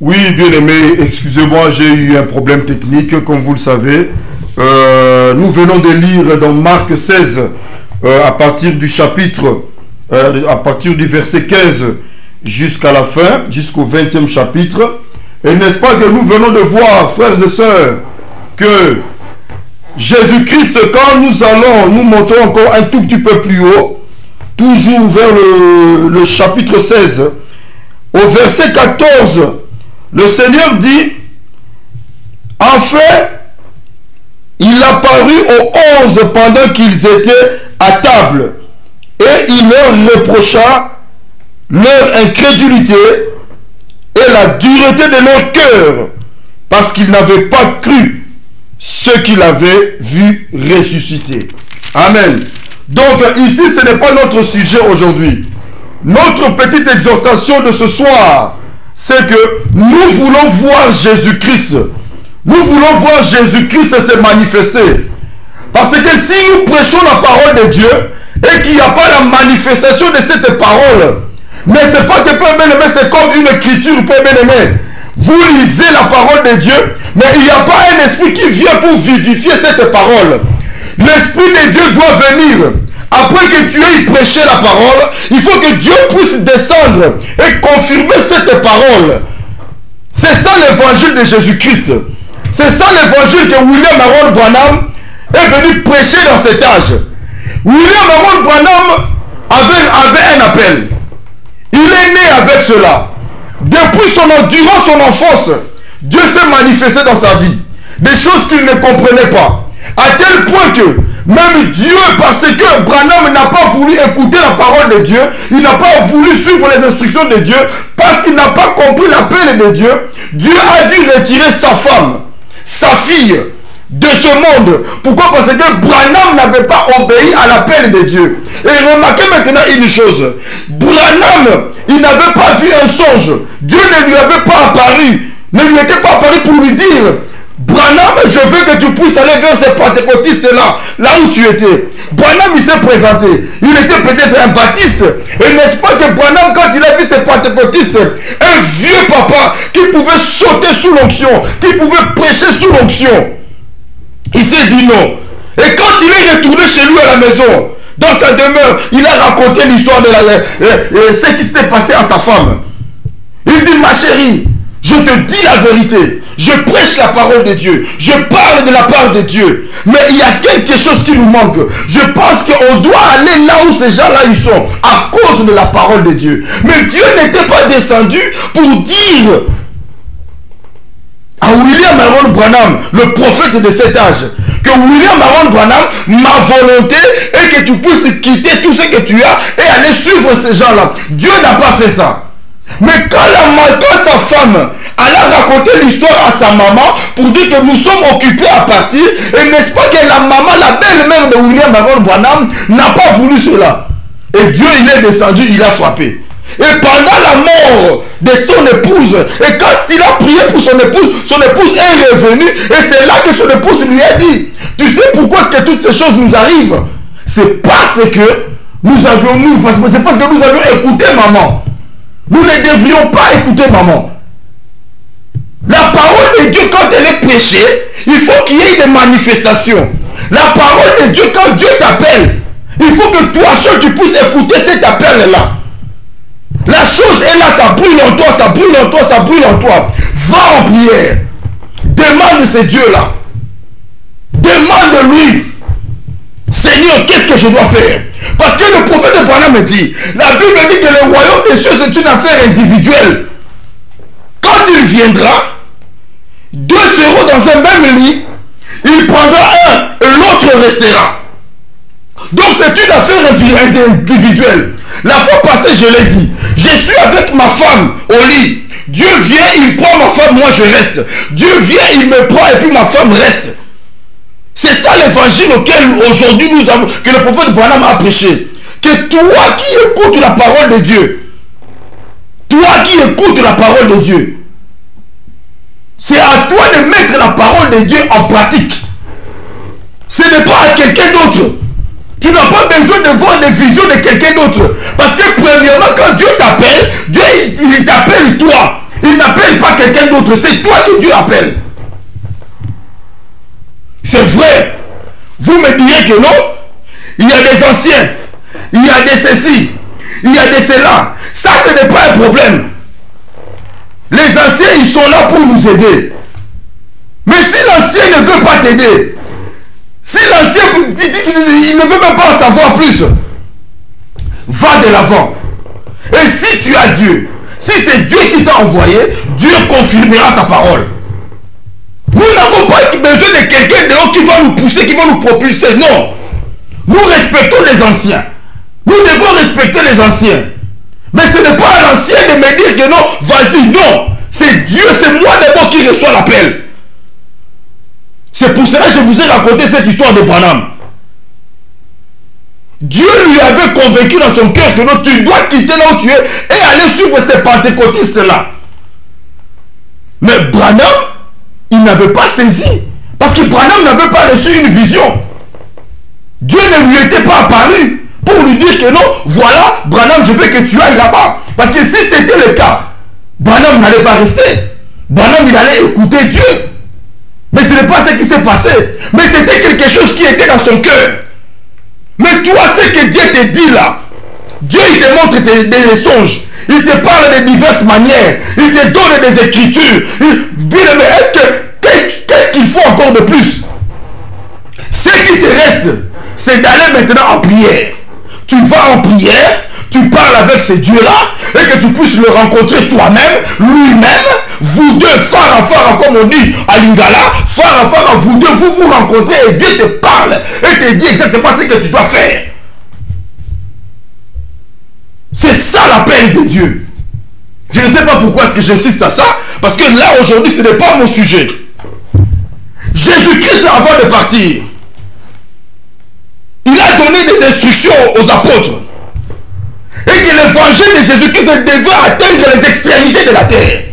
Oui, bien aimé, excusez-moi, j'ai eu un problème technique, comme vous le savez. Nous venons de lire dans Marc 16, à partir du chapitre, à partir du verset 15 jusqu'à la fin, jusqu'au 20e chapitre. Et n'est-ce pas que nous venons de voir, frères et sœurs, que Jésus-Christ, quand nous montons encore un tout petit peu plus haut, toujours vers le chapitre 16, au verset 14, le Seigneur dit, enfin, il apparut aux 11 pendant qu'ils étaient à table, et il leur reprocha leur incrédulité et la dureté de leur cœur, parce qu'ils n'avaient pas cru ceux qu'il avait vu ressusciter. Amen. Donc ici, ce n'est pas notre sujet aujourd'hui. Notre petite exhortation de ce soir, c'est que nous voulons voir Jésus-Christ. Nous voulons voir Jésus-Christ se manifester. Parce que si nous prêchons la parole de Dieu et qu'il n'y a pas la manifestation de cette parole, mais c'est pas que Père bien-aimé, c'est comme une écriture, Père bien-aimé. Vous lisez la parole de Dieu, mais il n'y a pas un esprit qui vient pour vivifier cette parole. L'Esprit de Dieu doit venir. Après que tu aies prêché la parole, il faut que Dieu puisse descendre et confirmer cette parole. C'est ça l'évangile de Jésus-Christ. C'est ça l'évangile que William Aaron Branham est venu prêcher dans cet âge. William Aaron Branham avait un appel. Il est né avec cela. Durant son enfance, Dieu s'est manifesté dans sa vie. Des choses qu'il ne comprenait pas. À tel point que même Dieu, parce que Branham n'a pas voulu écouter la parole de Dieu, il n'a pas voulu suivre les instructions de Dieu, parce qu'il n'a pas compris l'appel de Dieu, Dieu a dû retirer sa femme, sa fille, de ce monde. Pourquoi? Parce que Branham n'avait pas obéi à l'appel de Dieu. Et remarquez maintenant une chose. Branham, il n'avait pas vu un songe. Dieu ne lui avait pas apparu. Ne lui était pas apparu pour lui dire, Branham, je veux que tu puisses aller vers ces pentecôtistes-là, là où tu étais. Branham, il s'est présenté. Il était peut-être un baptiste. Et n'est-ce pas que Branham, quand il a vu ces pentecôtistes, un vieux papa qui pouvait sauter sous l'onction, qui pouvait prêcher sous l'onction, il s'est dit non. Et quand il est retourné chez lui à la maison, dans sa demeure, il a raconté l'histoire de ce qui s'était passé à sa femme. Il dit, ma chérie, je te dis la vérité. Je prêche la parole de Dieu. Je parle de la part de Dieu. Mais il y a quelque chose qui nous manque. Je pense qu'on doit aller là où ces gens-là ils sont. À cause de la parole de Dieu. Mais Dieu n'était pas descendu pour dire à William Aaron Branham, le prophète de cet âge, que William Aaron Branham, ma volonté est que tu puisses quitter tout ce que tu as et aller suivre ces gens-là. Dieu n'a pas fait ça. Mais quand sa femme, elle a raconté l'histoire à sa maman pour dire que nous sommes occupés à partir, et n'est-ce pas que la maman, la belle-mère de William Aaron Branham, n'a pas voulu cela. Et Dieu, il est descendu, il a frappé. Et pendant la mort de son épouse, et quand il a prié pour son épouse est revenue, et c'est là que son épouse lui a dit, tu sais pourquoi est-ce que toutes ces choses nous arrivent? C'est parce que c'est parce que nous avions écouté maman. Nous ne devrions pas écouter maman. La parole de Dieu, quand elle est prêchée, il faut qu'il y ait des manifestations. La parole de Dieu, quand Dieu t'appelle, il faut que toi seul tu puisses écouter cet appel-là. La chose est là, ça brûle en toi, ça brûle en toi, ça brûle en toi. Va en prière. Demande ce Dieu-là. Demande-lui. Seigneur, qu'est-ce que je dois faire? Parce que le prophète de Branham me dit, la Bible dit que le royaume des cieux c'est une affaire individuelle. Quand il viendra, deux seront dans un même lit, il prendra un et l'autre restera. Donc c'est une affaire individuelle. La fois passée, je l'ai dit, je suis avec ma femme au lit. Dieu vient, il prend ma femme, moi je reste. Dieu vient, il me prend et puis ma femme reste. C'est ça l'évangile auquel aujourd'hui nous avons, que le prophète Branham a prêché. Que toi qui écoutes la parole de Dieu, c'est à toi de mettre la parole de Dieu en pratique. Ce n'est pas à quelqu'un d'autre. Tu n'as pas besoin de voir des visions de quelqu'un d'autre. Parce que premièrement, quand Dieu t'appelle, Dieu il t'appelle toi. Il n'appelle pas quelqu'un d'autre, c'est toi que Dieu appelle. C'est vrai. Vous me direz que non. Il y a des anciens, il y a des ceci, il y a des cela. Ça, ce n'est pas un problème. Les anciens, ils sont là pour nous aider. Mais si l'ancien ne veut pas t'aider, si l'ancien, il ne veut même pas en savoir plus, va de l'avant. Et si tu as Dieu, si c'est Dieu qui t'a envoyé, Dieu confirmera sa parole. Nous n'avons pas besoin de quelqu'un d'autre qui va nous pousser, qui va nous propulser. Non. Nous respectons les anciens. Nous devons respecter les anciens. Mais ce n'est pas à l'ancien de me dire que non, vas-y, non. C'est Dieu, c'est moi d'abord qui reçois l'appel. C'est pour cela que je vous ai raconté cette histoire de Branham. Dieu lui avait convaincu dans son cœur que non, tu dois quitter là où tu es et aller suivre ces pentecôtistes-là. Mais Branham, il n'avait pas saisi. Parce que Branham n'avait pas reçu une vision. Dieu ne lui était pas apparu pour lui dire que non, voilà, Branham, je veux que tu ailles là-bas. Parce que si c'était le cas, Branham n'allait pas rester. Branham, il allait écouter Dieu. Mais ce n'est pas ce qui s'est passé. Mais c'était quelque chose qui était dans son cœur. Mais toi, ce que Dieu te dit là, Dieu, il te montre des songes. Il te parle de diverses manières. Il te donne des écritures. Bien aimé, qu'est-ce qu'il faut encore de plus? Ce qui te reste, c'est d'aller maintenant en prière. Tu vas en prière, tu parles avec ce Dieu-là, et que tu puisses le rencontrer toi-même, lui-même, vous deux, phare à phare, comme on dit à Lingala, phare à phare, vous deux, vous vous rencontrez, et Dieu te parle, et te dit exactement ce que tu dois faire. C'est ça l'appel de Dieu. Je ne sais pas pourquoi est-ce que j'insiste à ça, parce que là, aujourd'hui, ce n'est pas mon sujet. Jésus-Christ, avant de partir, il a donné des instructions aux apôtres. Et que l'évangile de Jésus-Christ devait atteindre les extrémités de la terre.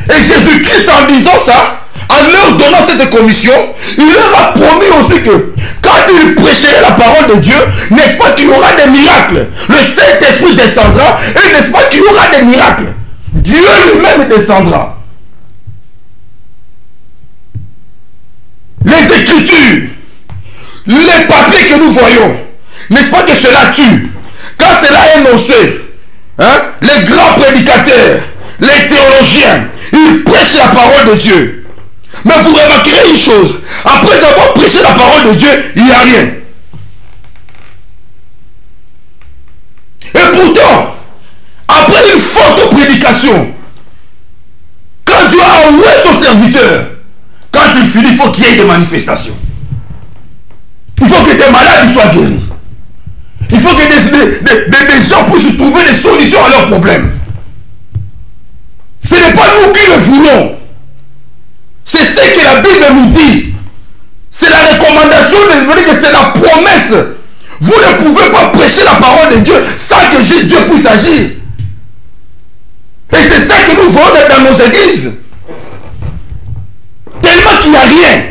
Et Jésus-Christ, en disant ça, en leur donnant cette commission, il leur a promis aussi que quand il prêcherait la parole de Dieu, n'est-ce pas qu'il y aura des miracles? Le Saint-Esprit descendra et n'est-ce pas qu'il y aura des miracles? Dieu lui-même descendra. Les Écritures, les papiers que nous voyons, n'est-ce pas que cela tue? Quand cela est énoncé, hein, les grands prédicateurs, les théologiens, ils prêchent la parole de Dieu. Mais vous remarquerez une chose, après avoir prêché la parole de Dieu, il n'y a rien. Et pourtant, après une forte prédication, quand Dieu a envoyé son serviteur, quand il finit, il faut qu'il y ait des manifestations. Il faut que tes malades soient guéris. Il faut que des gens puissent trouver des solutions à leurs problèmes. Ce n'est pas nous qui le voulons. C'est ce que la Bible nous dit. C'est la recommandation de venir, c'est la promesse. Vous ne pouvez pas prêcher la parole de Dieu sans que Dieu puisse agir. Et c'est ça que nous voyons dans nos églises. Tellement qu'il n'y a rien.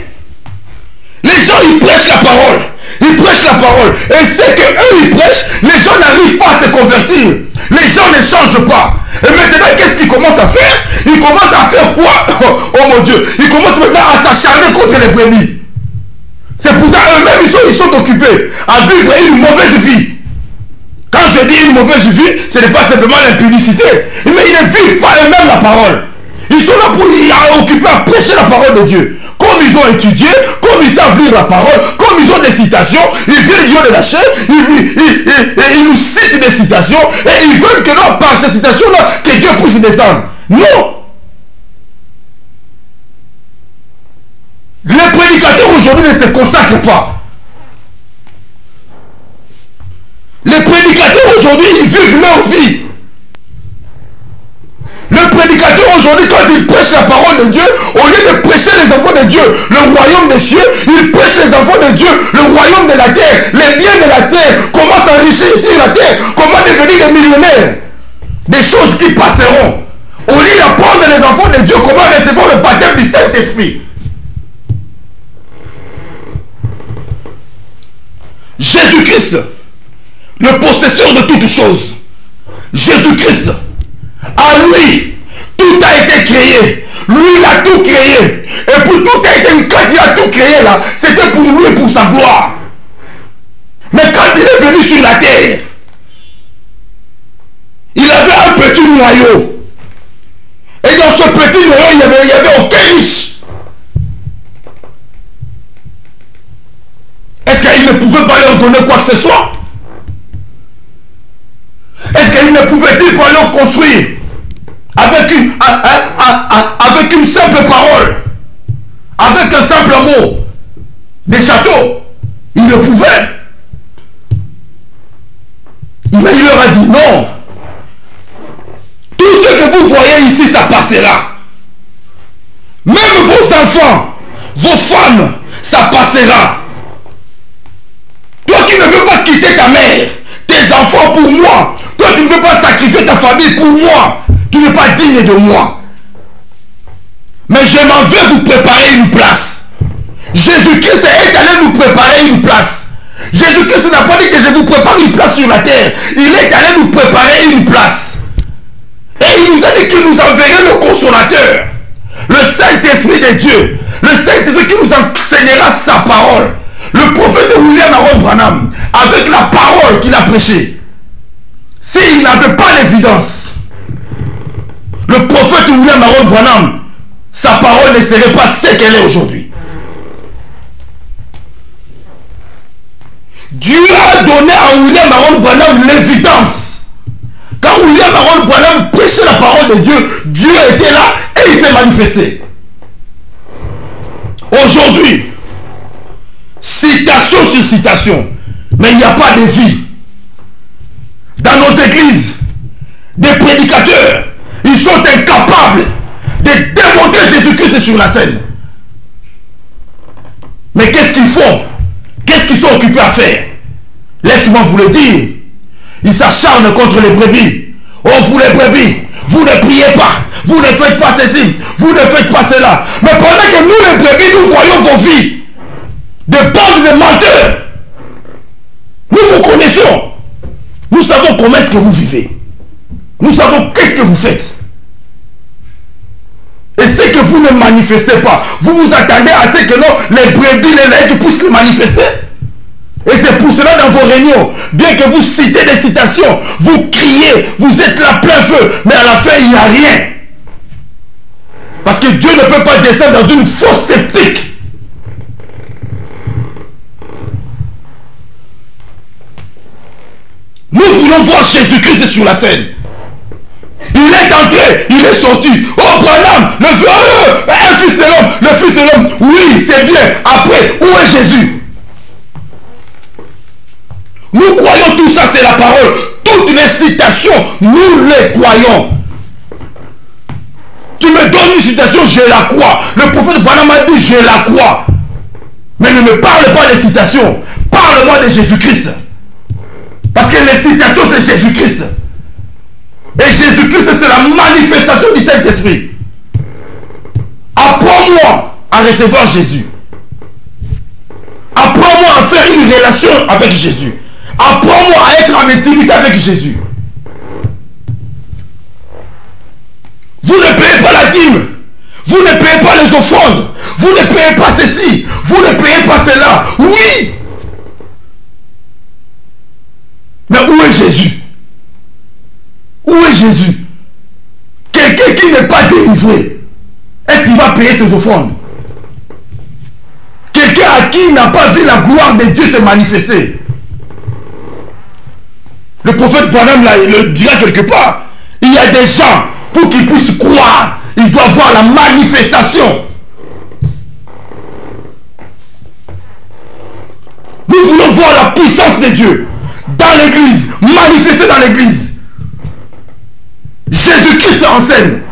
Les gens, ils prêchent la parole. Ils prêchent la parole. Et c'est qu'eux, ils prêchent, les gens n'arrivent pas à se convertir. Les gens ne changent pas. Et maintenant, qu'est-ce qu'ils commencent à faire? Ils commencent à faire quoi? Oh mon Dieu. Ils commencent maintenant à s'acharner contre les brebis. C'est pourtant eux-mêmes, ils sont occupés à vivre une mauvaise vie. Quand je dis une mauvaise vie, ce n'est pas simplement l'impudicité. Mais ils ne vivent pas eux-mêmes la parole. Ils sont là pour occupés à prêcher la parole de Dieu. Comme ils ont étudié, comme ils savent lire la parole, comme ils ont des citations, ils viennent Dieu de la chair, ils nous citent des citations, et ils veulent que non, par ces citations-là, que Dieu puisse descendre. Non! Les prédicateurs aujourd'hui ne se consacrent pas. Les prédicateurs aujourd'hui, ils vivent leur vie. Le prédicateur aujourd'hui, quand il prêche la parole de Dieu, au lieu de prêcher les enfants de Dieu, le royaume des cieux, il prêche les enfants de Dieu, le royaume de la terre, les biens de la terre, comment s'enrichir sur la terre, comment devenir des millionnaires, des choses qui passeront. Au lieu d'apprendre les enfants de Dieu comment recevoir le baptême du Saint-Esprit. Jésus-Christ, le possesseur de toutes choses, Jésus-Christ, à lui, été créé. Lui, il a tout créé. Et pour tout a été, quand il a tout créé là, c'était pour lui et pour sa gloire. Mais quand il est venu sur la terre, il avait un petit noyau. Et dans ce petit noyau, il n'y avait aucun riche. Est-ce qu'il ne pouvait pas leur donner quoi que ce soit? Est-ce qu'il ne pouvait-il pas leur construire avec une simple parole, avec un simple mot, des châteaux? Il le pouvait. Mais il leur a dit non. Tout ce que vous voyez ici, ça passera. Même vos enfants, vos femmes, ça passera. Toi qui ne veux pas quitter ta mère, tes enfants pour moi, toi qui ne veux pas sacrifier ta famille pour moi, tu n'es pas digne de moi. Mais je m'en vais vous préparer une place. Jésus-Christ est allé nous préparer une place. Jésus-Christ n'a pas dit que je vous prépare une place sur la terre. Il est allé nous préparer une place. Et il nous a dit qu'il nous enverrait le consolateur, le Saint-Esprit de Dieu, le Saint-Esprit qui nous enseignera sa parole. Le prophète William Aaron Branham, avec la parole qu'il a prêchée, s'il n'avait pas l'évidence, le prophète William Aaron Branham, sa parole ne serait pas ce qu'elle est aujourd'hui. Dieu a donné à William Aaron Branham l'évidence. Quand William Aaron Branham prêchait la parole de Dieu, Dieu était là et il s'est manifesté. Aujourd'hui, citation sur citation, mais il n'y a pas de vie. Dans nos églises, des prédicateurs, ils sont incapables de démontrer Jésus-Christ sur la scène. Mais qu'est-ce qu'ils font? Qu'est-ce qu'ils sont occupés à faire? Laisse-moi vous le dire. Ils s'acharnent contre les brebis. Oh, vous les brebis, vous ne priez pas, vous ne faites pas ceci, vous ne faites pas cela. Mais pendant que nous les brebis, nous voyons vos vies, des bandes de menteurs. Nous vous connaissons. Nous savons comment est-ce que vous vivez. Nous savons qu'est-ce que vous faites. Et ce que vous ne manifestez pas, vous vous attendez à ce que non, les brebis, les laïcs puissent le manifester. Et c'est pour cela dans vos réunions, bien que vous citez des citations, vous criez, vous êtes là plein feu, mais à la fin il n'y a rien. Parce que Dieu ne peut pas descendre dans une fosse sceptique. Nous voulons voir Jésus-Christ sur la scène. Il est entré, il est sorti. Oh Branham, un fils de l'homme, le fils de l'homme. Oui, c'est bien. Après, où est Jésus? Nous croyons tout ça, c'est la parole. Toutes les citations, nous les croyons. Tu me donnes une citation, je la crois. Le prophète Branham a dit, je la crois. Mais ne me parle pas des citations. Parle-moi de Jésus-Christ. Parce que les citations, c'est Jésus-Christ. Et Jésus-Christ, c'est la manifestation du Saint-Esprit. Apprends-moi à recevoir Jésus. Apprends-moi à faire une relation avec Jésus. Apprends-moi à être en intimité avec Jésus. Vous ne payez pas la dîme. Vous ne payez pas les offrandes. Vous ne payez pas ceci. Vous ne payez pas cela. Oui. Mais où est Jésus? Où est Jésus? Quelqu'un qui n'est pas délivré, est-ce qu'il va payer ses offrandes? Quelqu'un à qui n'a pas vu la gloire de Dieu se manifester. Le prophète Branham le dira quelque part. Il y a des gens, pour qu'ils puissent croire, ils doivent voir la manifestation. Nous voulons voir la puissance de Dieu dans l'église, manifestée dans l'église. Jésus-Christ en scène.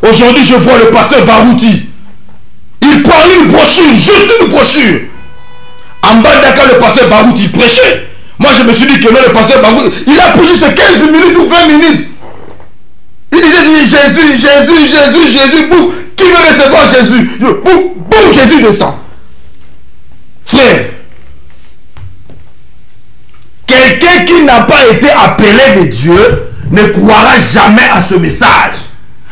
Aujourd'hui, je vois le pasteur Barouti. Il parlait une brochure, juste une brochure. En bas d'accord, le pasteur Barouti prêchait. Moi, je me suis dit que non, le pasteur Barouti, il a prêché ces 15 minutes ou 20 minutes. Il disait Jésus, Jésus, Jésus, Jésus, boum. Qui veut recevoir Jésus? Boum, boum, Jésus descend. Frère, quelqu'un qui n'a pas été appelé de Dieu ne croira jamais à ce message.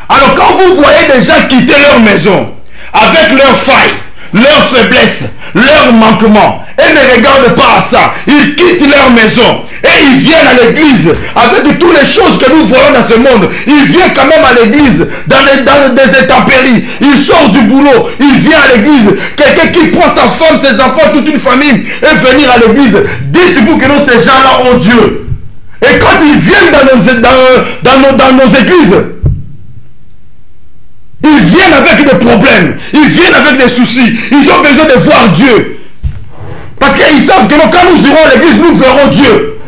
Alors quand vous voyez des gens quitter leur maison avec leurs failles, leurs faiblesses, leurs manquements, et ne regardent pas à ça, ils quittent leur maison et ils viennent à l'église avec toutes les choses que nous voyons dans ce monde. Ils viennent quand même à l'église dans des intempéries. Ils sortent du boulot, ils viennent à l'église. Quelqu'un qui prend sa femme, ses enfants, toute une famille et venir à l'église. Dites-vous que non, ces gens-là ont Dieu. Et quand ils viennent dans nos églises, ils viennent avec des problèmes, ils viennent avec des soucis, ils ont besoin de voir Dieu. Parce qu'ils savent que quand nous irons à l'église, nous verrons Dieu.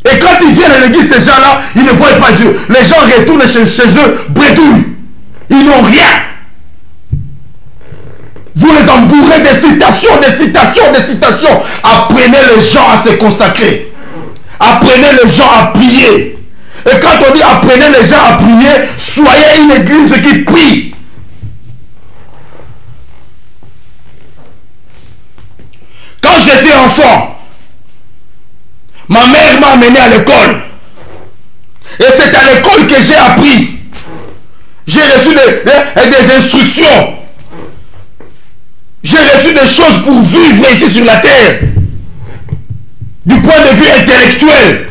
Et quand ils viennent à l'église, ces gens-là, ils ne voient pas Dieu. Les gens retournent chez eux, bredouilles. Ils n'ont rien. Vous les embourrez des citations. Apprenez les gens à se consacrer. Apprenez les gens à prier. Et quand on dit apprenez les gens à prier, soyez une église qui prie. Quand j'étais enfant, ma mère m'a amené à l'école. Et c'est à l'école que j'ai appris. J'ai reçu des instructions. J'ai reçu des choses pour vivre ici sur la terre. Du point de vue intellectuel.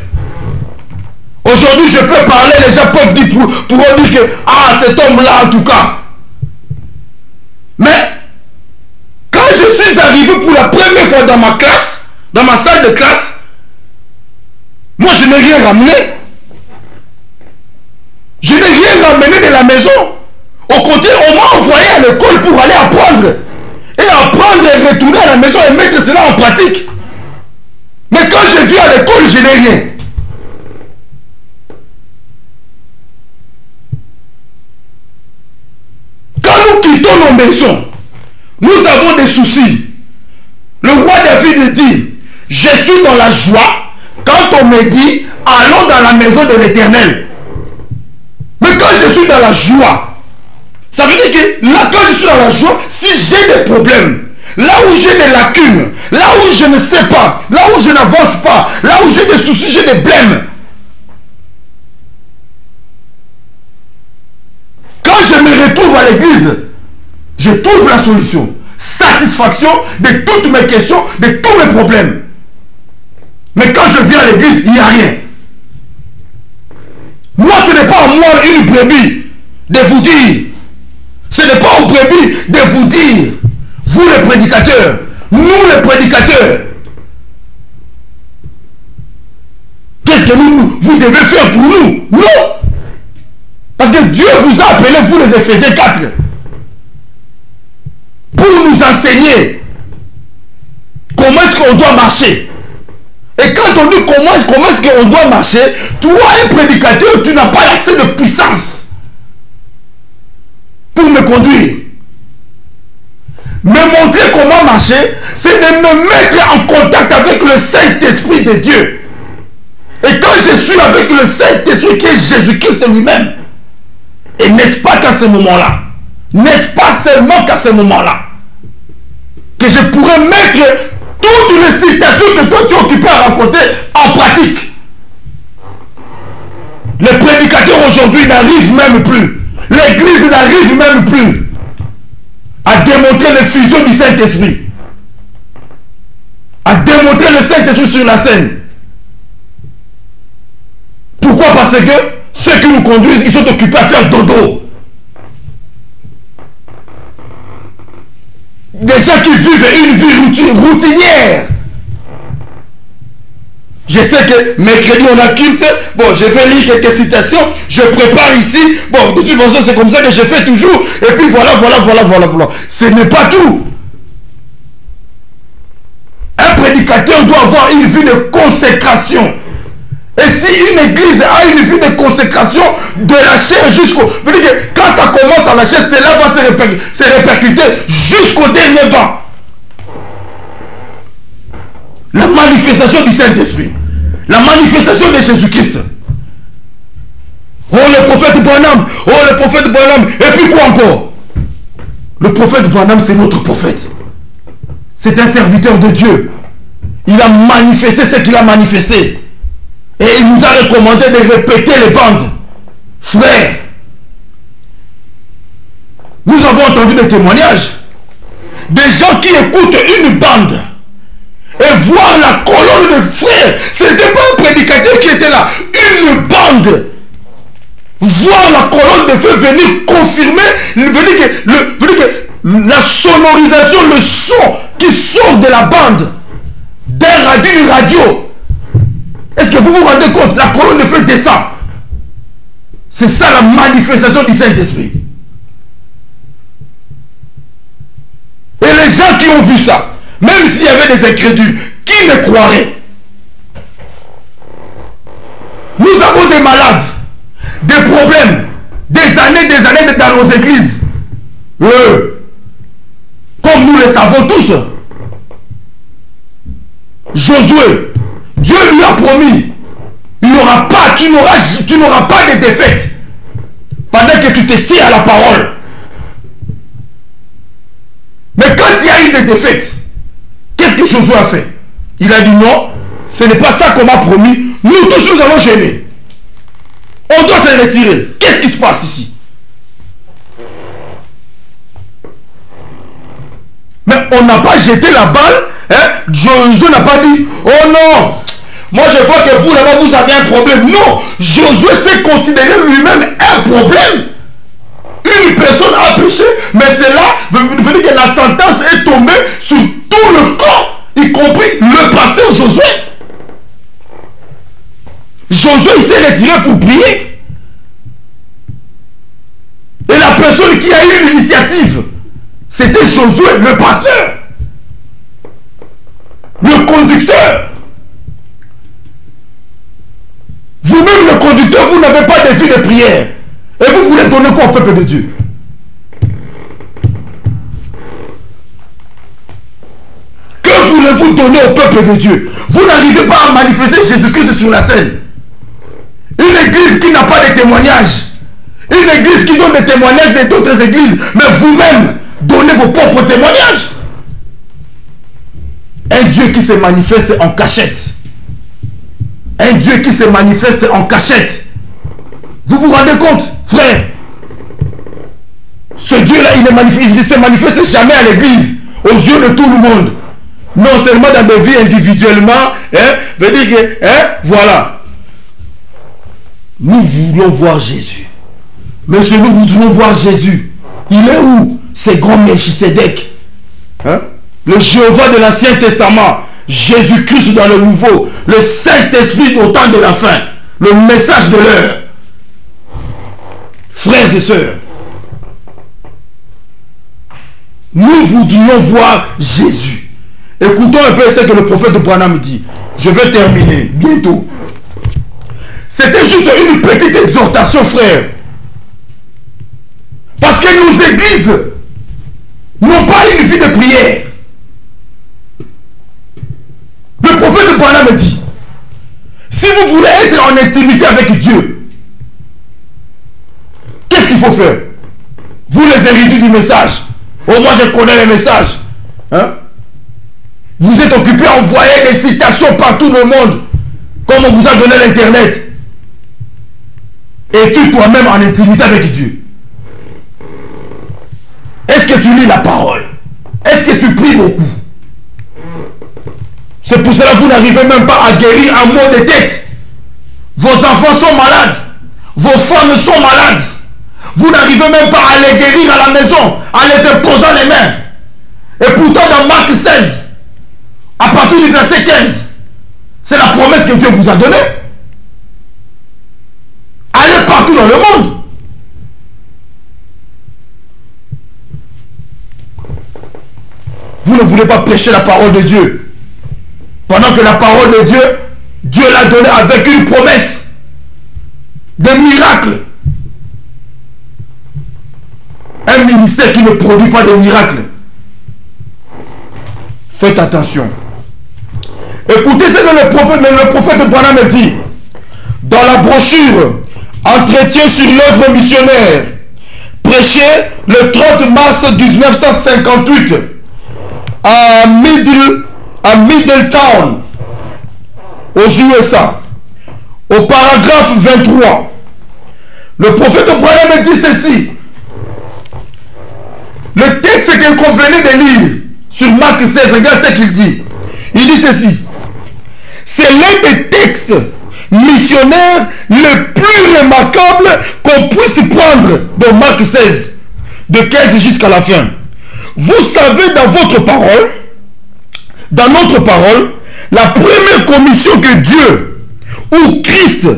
Aujourd'hui, je peux parler, les gens peuvent dire pour dire que ah, cet homme-là en tout cas. Mais quand je suis arrivé pour la première fois dans ma classe, dans ma salle de classe, moi je n'ai rien ramené. Je n'ai rien ramené de la maison. Au contraire, on m'a envoyé à l'école pour aller apprendre. Et apprendre et retourner à la maison et mettre cela en pratique. Mais quand je viens à l'école, je n'ai rien. Quand nous quittons nos maisons, nous avons des soucis. Le roi David dit, je suis dans la joie quand on me dit, allons dans la maison de l'Éternel. Mais quand je suis dans la joie, ça veut dire que là, quand je suis dans la joie, si j'ai des problèmes, là où j'ai des lacunes, là où je ne sais pas, là où je n'avance pas, là où j'ai des soucis, j'ai des blèmes, quand je me retrouve à l'église, je trouve la solution. Satisfaction de toutes mes questions, de tous mes problèmes. Mais quand je viens à l'église, il n'y a rien. Moi, ce n'est pas à moi une brebis de vous dire. Ce n'est pas aux brebis de vous dire. Vous les prédicateurs, nous les prédicateurs. Qu'est-ce que vous devez faire pour nous? Non. Parce que Dieu vous a appelé, vous les Éphésiens 4, pour nous enseigner comment est-ce qu'on doit marcher. Et quand on dit comment est-ce qu'on doit marcher, toi, un prédicateur, tu n'as pas assez de puissance pour me conduire. Me montrer comment marcher, c'est de me mettre en contact avec le Saint-Esprit de Dieu. Et quand je suis avec le Saint-Esprit qui est Jésus-Christ lui-même, et n'est-ce pas qu'à ce moment-là, n'est-ce pas seulement qu'à ce moment-là, que je pourrais mettre toutes les citations que toi tu es occupé à raconter en pratique. Les prédicateurs aujourd'hui n'arrivent même plus. L'église n'arrive même plus à démontrer l'effusion du Saint-Esprit. À démontrer le Saint-Esprit sur la scène. Pourquoi? Parce que ceux qui nous conduisent, ils sont occupés à faire dodo. Des gens qui vivent une vie routinière. Je sais que mercredi on a culte. Bon, je vais lire quelques citations. Je prépare ici. Bon, de toute façon, c'est comme ça que je fais toujours. Et puis voilà. Ce n'est pas tout. Un prédicateur doit avoir une vie de consécration. Et si une église a une vie de consécration de la chair jusqu'au... Veut dire que quand ça commence à la chair, cela va se répercuter jusqu'au dernier banc. La manifestation du Saint-Esprit. La manifestation de Jésus-Christ. Oh, le prophète Branham. Oh, le prophète Branham. Et puis quoi encore? Le prophète Branham, c'est notre prophète. C'est un serviteur de Dieu. Il a manifesté ce qu'il a manifesté. Et il nous a recommandé de répéter les bandes. Frère, nous avons entendu des témoignages. Des gens qui écoutent une bande et voir la colonne de frères. Ce n'était pas un prédicateur qui était là. Une bande. Voir la colonne de feu venir confirmer, venir que la sonorisation, le son qui sort de la bande d'une radio. Est-ce que vous vous rendez compte? La colonne de feu descend. C'est ça la manifestation du Saint-Esprit. Et les gens qui ont vu ça, même s'il y avait des incrédules, qui ne croiraient? Nous avons des malades, des problèmes, des années dans nos églises. Comme nous le savons tous. Josué, Dieu lui a promis, il n'y aura pas, tu n'auras pas de défaite pendant que tu te tiens à la parole. Mais quand il y a eu des défaites, qu'est-ce que Josué a fait? Il a dit non, ce n'est pas ça qu'on m'a promis. Nous tous, nous allons gêner. On doit se retirer. Qu'est-ce qui se passe ici? Mais on n'a pas jeté la balle. Hein? Josué n'a pas dit, oh non, moi je vois que vous là-bas vous avez un problème. Non, Josué s'est considéré lui-même un problème. Une personne a péché, mais c'est là, veut dire que la sentence est tombée sur tout le corps, y compris le pasteur Josué. Josué il s'est retiré pour prier. Et la personne qui a eu l'initiative, c'était Josué, le pasteur. Le conducteur. Vous-même le conducteur, vous n'avez pas de vie de prière. Et vous voulez donner quoi au peuple de Dieu? Que voulez-vous donner au peuple de Dieu? Vous n'arrivez pas à manifester Jésus-Christ sur la scène. Une église qui n'a pas de témoignages. Une église qui donne des témoignages d'autres églises. Mais vous-même, donnez vos propres témoignages. Un Dieu qui se manifeste en cachette. Un Dieu qui se manifeste en cachette. Vous vous rendez compte, frère? Ce Dieu-là, il ne se manifeste jamais à l'église, aux yeux de tout le monde. Non seulement dans des vies individuellement, veut dire que, voilà. Nous voulons voir Jésus. Mais si nous voulons voir Jésus, il est où? C'est grand Melchisedec. Le Jéhovah de l'Ancien Testament, Jésus-Christ dans le Nouveau, le Saint-Esprit au temps de la fin, le message de l'heure. Frères et sœurs, nous voudrions voir Jésus. Écoutons un peu ce que le prophète Branham dit. Je vais terminer bientôt. C'était juste une petite exhortation, frère. Parce que nos églises n'ont pas une vie de prière. Le prophète Branham dit, si vous voulez être en intimité avec Dieu, qu'est-ce qu'il faut faire? Vous les héritiers du message. Oh, moi je connais les messages. Vous êtes occupé à envoyer des citations partout dans le monde, comme on vous a donné l'internet. Et tu toi-même en intimité avec Dieu. Est-ce que tu lis la parole? Est-ce que tu pries beaucoup? C'est pour cela que vous n'arrivez même pas à guérir un mot de tête. Vos enfants sont malades. Vos femmes sont malades. Vous n'arrivez même pas à les guérir à la maison, en les imposant les mains. Et pourtant dans Marc 16, à partir du verset 15, c'est la promesse que Dieu vous a donnée. Allez partout dans le monde. Vous ne voulez pas prêcher la parole de Dieu. Pendant que la parole de Dieu, Dieu l'a donnée avec une promesse de miracle. Un ministère qui ne produit pas de miracles. Faites attention. Écoutez ce que le prophète Branham dit. Dans la brochure Entretien sur l'œuvre missionnaire, prêché le 30 mars 1958 à Middletown, aux USA, au paragraphe 23, le prophète Branham dit ceci. Le texte qu'il convenait de lire sur Marc 16, regarde ce qu'il dit. Il dit ceci. C'est l'un des textes missionnaires le plus remarquable qu'on puisse prendre dans Marc 16, de 15 jusqu'à la fin. Vous savez dans votre parole, dans notre parole, la première commission que Dieu ou Christ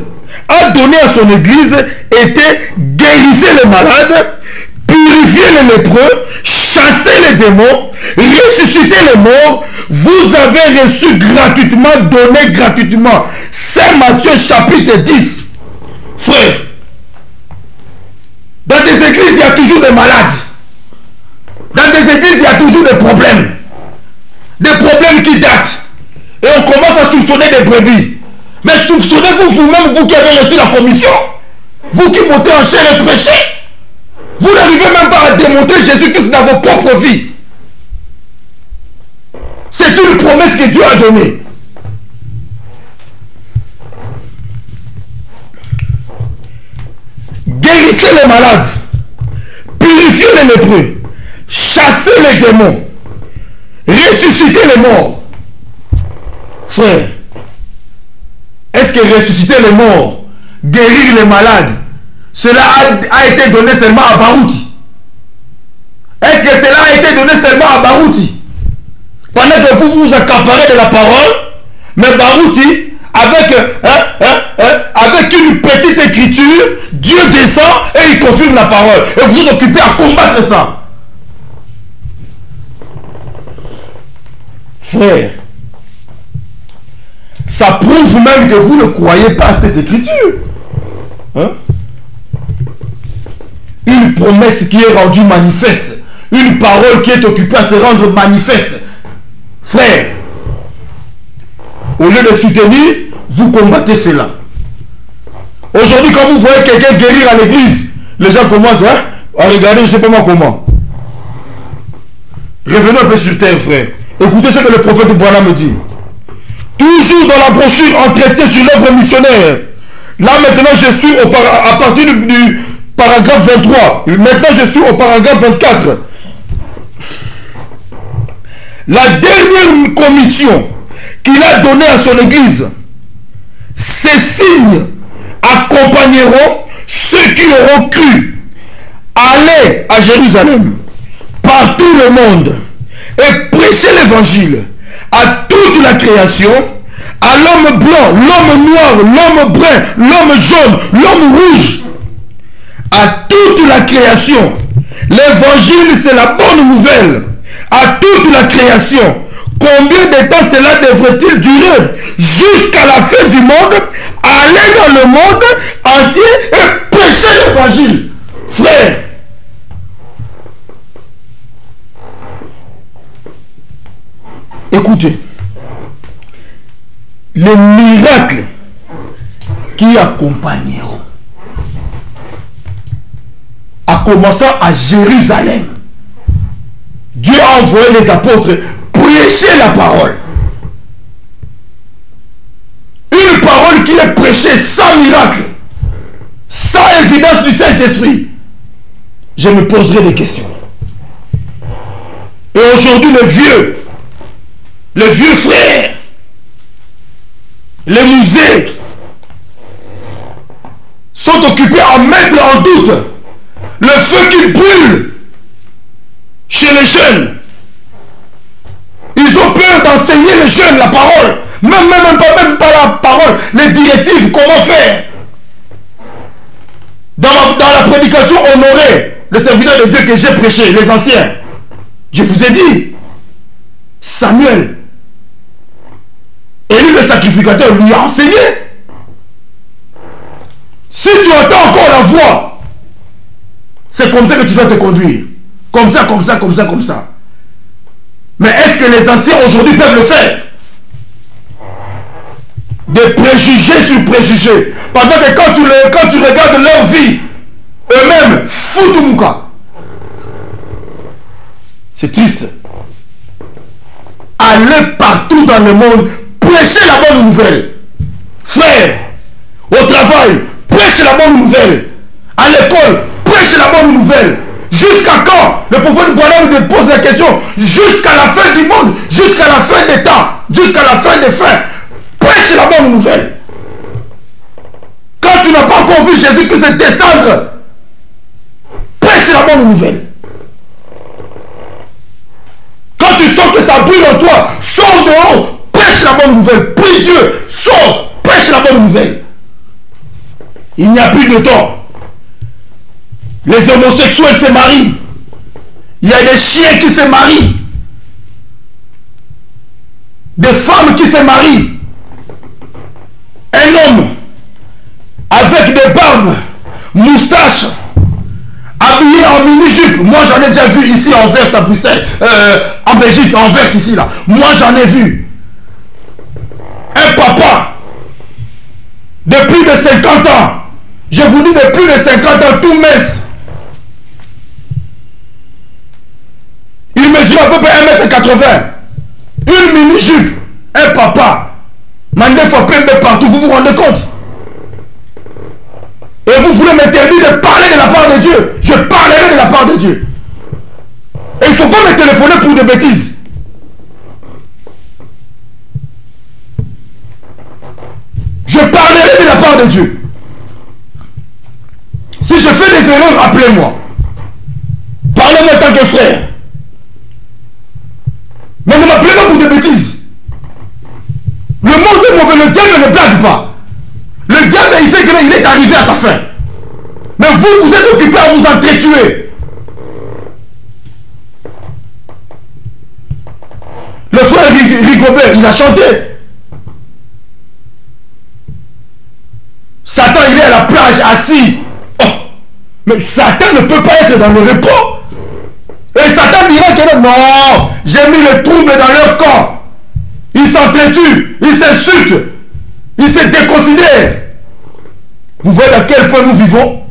a donnée à son église était guérissez les malades, purifier les lépreux, chasser les démons, ressusciter les morts. Vous avez reçu gratuitement, donné gratuitement. Saint Matthieu chapitre 10. Frère, dans des églises, il y a toujours des malades. Dans des églises, il y a toujours des problèmes. Des problèmes qui datent. Et on commence à soupçonner des brebis. Mais soupçonnez-vous vous-même, vous qui avez reçu la commission. Vous qui montez en chair et prêchez. Vous n'arrivez même pas à démontrer Jésus-Christ dans vos propres vies. C'est une promesse que Dieu a donnée. Guérissez les malades. Purifiez les lépreux. Chassez les démons. Ressuscitez les morts. Frère, est-ce que ressusciter les morts, guérir les malades, cela a été donné seulement à Barouti? Est-ce que cela a été donné seulement à Barouti? Pendant que vous vous accaparez de la parole, mais Barouti, avec une petite écriture, Dieu descend et il confirme la parole. Et vous vous occupez à combattre ça. Frère, ça prouve même que vous ne croyez pas à cette écriture. Hein? Une promesse qui est rendue manifeste. Une parole qui est occupée à se rendre manifeste. Frère, au lieu de soutenir, vous combattez cela. Aujourd'hui, quand vous voyez quelqu'un guérir à l'église, les gens commencent à regarder, je ne sais pas moi comment. Revenons un peu sur terre, frère. Écoutez ce que le prophète Branham me dit. Toujours dans la brochure Entretien sur l'œuvre missionnaire. Là maintenant je suis à partir du paragraphe 23. Maintenant je suis au paragraphe 24. La dernière commission qu'il a donnée à son église. Ces signes accompagneront ceux qui auront cru. Allez à Jérusalem, par tout le monde, et prêchez l'évangile à toute la création, à l'homme blanc, l'homme noir, l'homme brun, l'homme jaune, l'homme rouge, à toute la création. L'évangile, c'est la bonne nouvelle. À toute la création. Combien de temps cela devrait-il durer? Jusqu'à la fin du monde, aller dans le monde entier et prêcher l'évangile. Frère, écoutez, les miracles qui accompagneront, en commençant à Jérusalem, Dieu a envoyé les apôtres prêcher la parole. Une parole qui est prêchée sans miracle, sans évidence du Saint-Esprit. Je me poserai des questions. Et aujourd'hui, les vieux frères, les musées sont occupés à mettre en doute le feu qui brûle chez les jeunes. Ils ont peur d'enseigner les jeunes la parole. Même pas la parole, les directives, comment faire. Dans la prédication honorée, le serviteur de Dieu que j'ai prêché, les anciens, je vous ai dit, Samuel, Élie le sacrificateur lui a enseigné. Si tu entends encore la voix, c'est comme ça que tu dois te conduire. Comme ça, comme ça, comme ça, comme ça. Mais est-ce que les anciens aujourd'hui peuvent le faire? Des préjugés sur préjugés. Pendant que quand tu regardes leur vie, eux-mêmes, Foutoumouka. C'est triste. Allez partout dans le monde, prêchez la bonne nouvelle. Frère, Au travail, prêche la bonne nouvelle. À l'école, prêche la bonne nouvelle. Jusqu'à quand? Le prophète Branham nous pose la question. Jusqu'à la fin du monde, jusqu'à la fin des temps, jusqu'à la fin des fins. Prêche la bonne nouvelle. Quand tu n'as pas encore vu Jésus-Christ descendre, prêche la bonne nouvelle. Quand tu sens que ça brûle en toi, sors dehors, prêche la bonne nouvelle. Prie Dieu, sors, prêche la bonne nouvelle. Il n'y a plus de temps. Les homosexuels se marient. Il y a des chiens qui se marient. Des femmes qui se marient. Un homme avec des barbes, moustaches, habillé en mini-jupe. Moi j'en ai déjà vu ici en Anvers à Bruxelles, en Belgique, en Anvers ici là. Moi j'en ai vu. Un papa de plus de 50 ans. Je vous dis de plus de 50 ans, tout mince. Il mesure à peu près 1m80. Une mini-jupe. Un papa. Mandé fois plein de partout, vous vous rendez compte? Et vous voulez m'interdire de parler de la part de Dieu. Je parlerai de la part de Dieu. Et il ne faut pas me téléphoner pour des bêtises. Je parlerai de la part de Dieu. Si je fais des erreurs, appelez-moi. Parlez-moi en tant que frère. Mais ne m'appelez pas pour des bêtises. Le monde est mauvais, le diable ne blague pas. Le diable, il sait qu'il est arrivé à sa fin. Mais vous, vous êtes occupé à vous entretuer. Le frère Rigobert, il a chanté. Satan, il est à la plage, assis. Oh. Mais Satan ne peut pas être dans le repos. Et Satan dira que non, j'ai mis le trouble dans leur corps. Ils s'entretuent, ils s'insultent, ils se déconsidèrent. Vous voyez dans quel point nous vivons?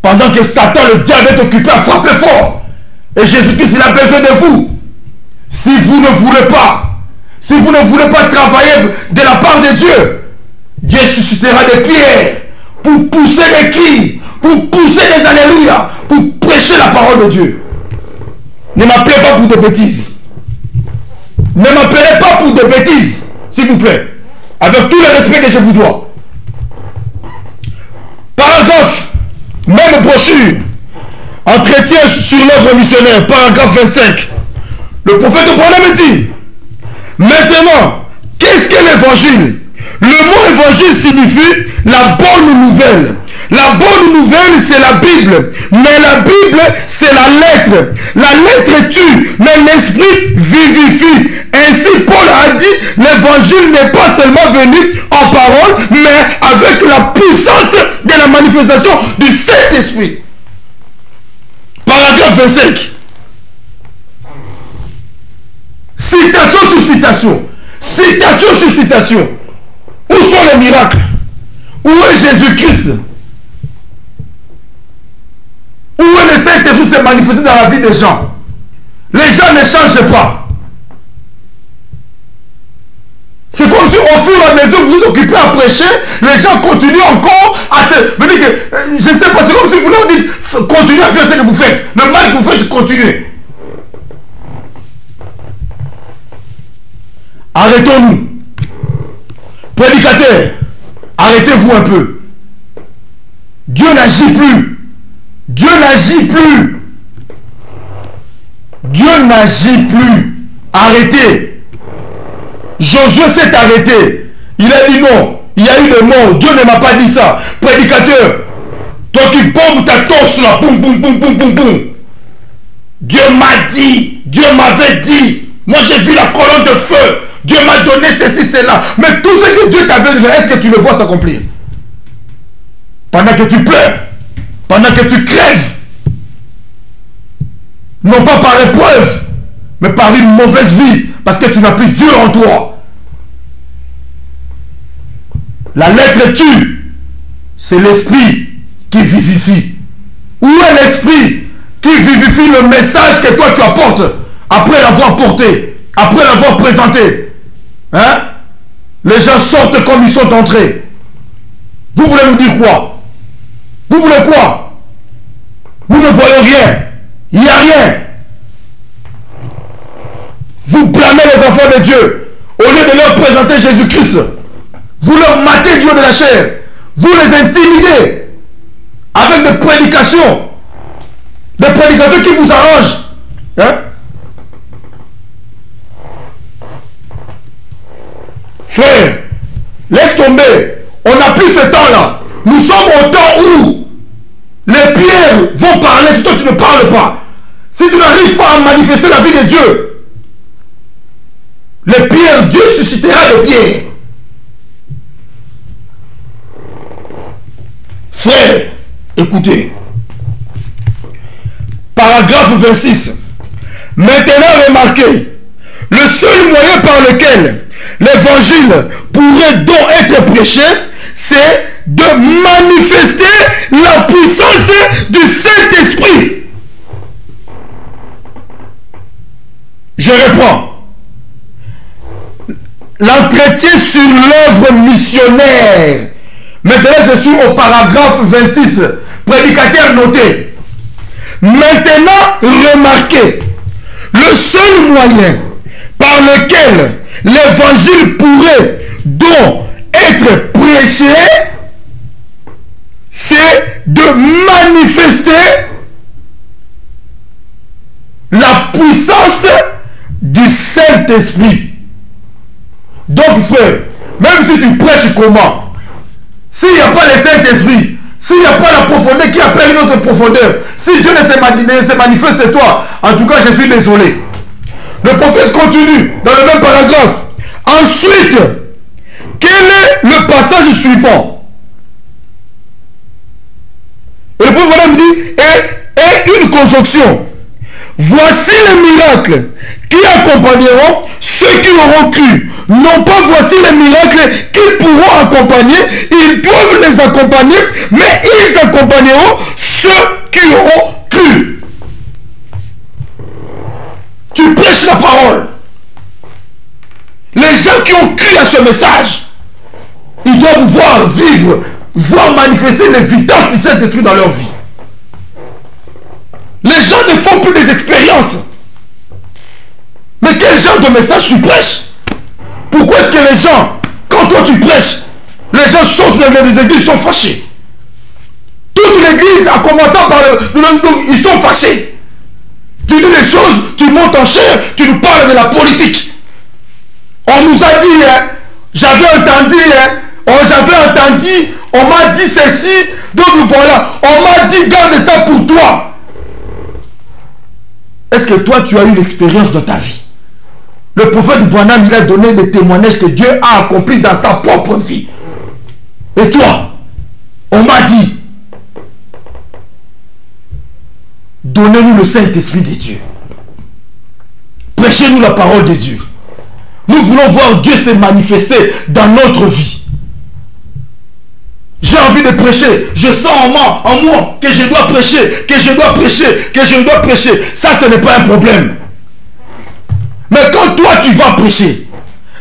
Pendant que Satan, le diable, est occupé à frapper fort. Et Jésus-Christ, il a besoin de vous. Si vous ne voulez pas, si vous ne voulez pas travailler de la part de Dieu, Dieu suscitera des pierres pour pousser des cris, pour pousser des alléluia, pour prêcher la parole de Dieu. Ne m'appelez pas pour des bêtises. Ne m'appelez pas pour des bêtises, s'il vous plaît. Avec tout le respect que je vous dois. Paragraphe, même brochure. Entretien sur l'œuvre missionnaire, paragraphe 25. Le prophète Branham dit, maintenant, qu'est-ce que l'évangile? Le mot évangile signifie la bonne nouvelle. La bonne nouvelle, c'est la Bible. Mais la Bible, c'est la lettre. La lettre tue, mais l'esprit vivifie. Ainsi, Paul a dit, l'évangile n'est pas seulement venu en parole, mais avec la puissance de la manifestation du Saint-Esprit. Paragraphe 25. Citation sur citation. Citation sur citation. Où sont les miracles? Où est Jésus-Christ? Où est le Saint-Esprit s'est manifesté dans la vie des gens? Les gens ne changent pas. C'est comme si au fur et à mesure que vous vous occupez à prêcher, les gens continuent encore à se... Vous dites que, je ne sais pas, c'est comme si vous leur dites, continuez à faire ce que vous faites. Le mal que vous faites, continuez. Arrêtons-nous. Prédicateurs, arrêtez-vous un peu. Dieu n'agit plus. Dieu n'agit plus. Dieu n'agit plus. Arrêtez. Josué s'est arrêté. Il a dit non. Il y a eu des morts. Dieu ne m'a pas dit ça. Prédicateur, toi qui bombes ta torse là, boum, boum, boum, boum, boum, boum. Dieu m'a dit. Dieu m'avait dit. Moi j'ai vu la colonne de feu. Dieu m'a donné ceci, cela. Mais tout ce que Dieu t'avait donné, est-ce que tu le vois s'accomplir? Pendant que tu pleures, pendant que tu crèves, non pas par épreuve, mais par une mauvaise vie, parce que tu n'as plus Dieu en toi. La lettre tue, c'est l'esprit qui vivifie. Où est l'esprit qui vivifie le message que toi tu apportes après l'avoir porté, après l'avoir présenté? Hein? Les gens sortent comme ils sont entrés. Vous voulez nous dire quoi? Vous voulez quoi? Nous ne voyons rien. Il n'y a rien. Vous blâmez les enfants de Dieu. Au lieu de leur présenter Jésus-Christ, vous leur matez Dieu de la chair. Vous les intimidez avec des prédications. Des prédications qui vous arrangent. Hein? Frère, laisse tomber. On n'a plus ce temps-là. Nous sommes au temps où les pierres vont parler si toi tu ne parles pas. Si tu n'arrives pas à manifester la vie de Dieu, les pierres, Dieu suscitera des pierres. Frère, écoutez. Paragraphe 26. Maintenant remarquez, le seul moyen par lequel l'évangile pourrait donc être prêché, c'est de manifester la puissance du Saint-Esprit. Je reprends. L'entretien sur l'œuvre missionnaire. Maintenant, je suis au paragraphe 26. Prédicateur noté. Maintenant, remarquez. Le seul moyen par lequel l'évangile pourrait donc être prêché, c'est de manifester la puissance du Saint-Esprit. Donc frère, même si tu prêches comment, s'il n'y a pas le Saint-Esprit, s'il n'y a pas la profondeur qui appelle une autre profondeur, si Dieu ne se manifeste toi, en tout cas je suis désolé. Le prophète continue dans le même paragraphe. Ensuite, quel est le passage suivant? Et le prophète me dit, et une conjonction. Voici les miracles qui accompagneront ceux qui auront cru. Non pas voici les miracles qui pourront accompagner, ils doivent les accompagner, mais ils accompagneront ceux qui auront cru. Tu prêches la parole. Les gens qui ont cru à ce message, ils doivent voir vivre, voir manifester l'évidence du Saint-Esprit dans leur vie. Les gens ne font plus des expériences. Mais quel genre de message tu prêches? Pourquoi est-ce que les gens, quand toi tu prêches, les gens sortent des églises, sont fâchés? Toute l'église, en commençant par ils sont fâchés. Tu dis des choses, tu montes en chair, tu nous parles de la politique. On nous a dit, hein, j'avais entendu, on m'a dit ceci, donc voilà, on m'a dit garde ça pour toi. Est-ce que toi tu as eu l'expérience de ta vie? Le prophète Branham, il a donné des témoignages que Dieu a accomplis dans sa propre vie. Et toi, on m'a dit, donnez-nous le Saint-Esprit de Dieu. Prêchez-nous la parole de Dieu. Nous voulons voir Dieu se manifester dans notre vie. J'ai envie de prêcher. Je sens en moi que je dois prêcher, que je dois prêcher, que je dois prêcher. Ça, ce n'est pas un problème. Mais quand toi, tu vas prêcher,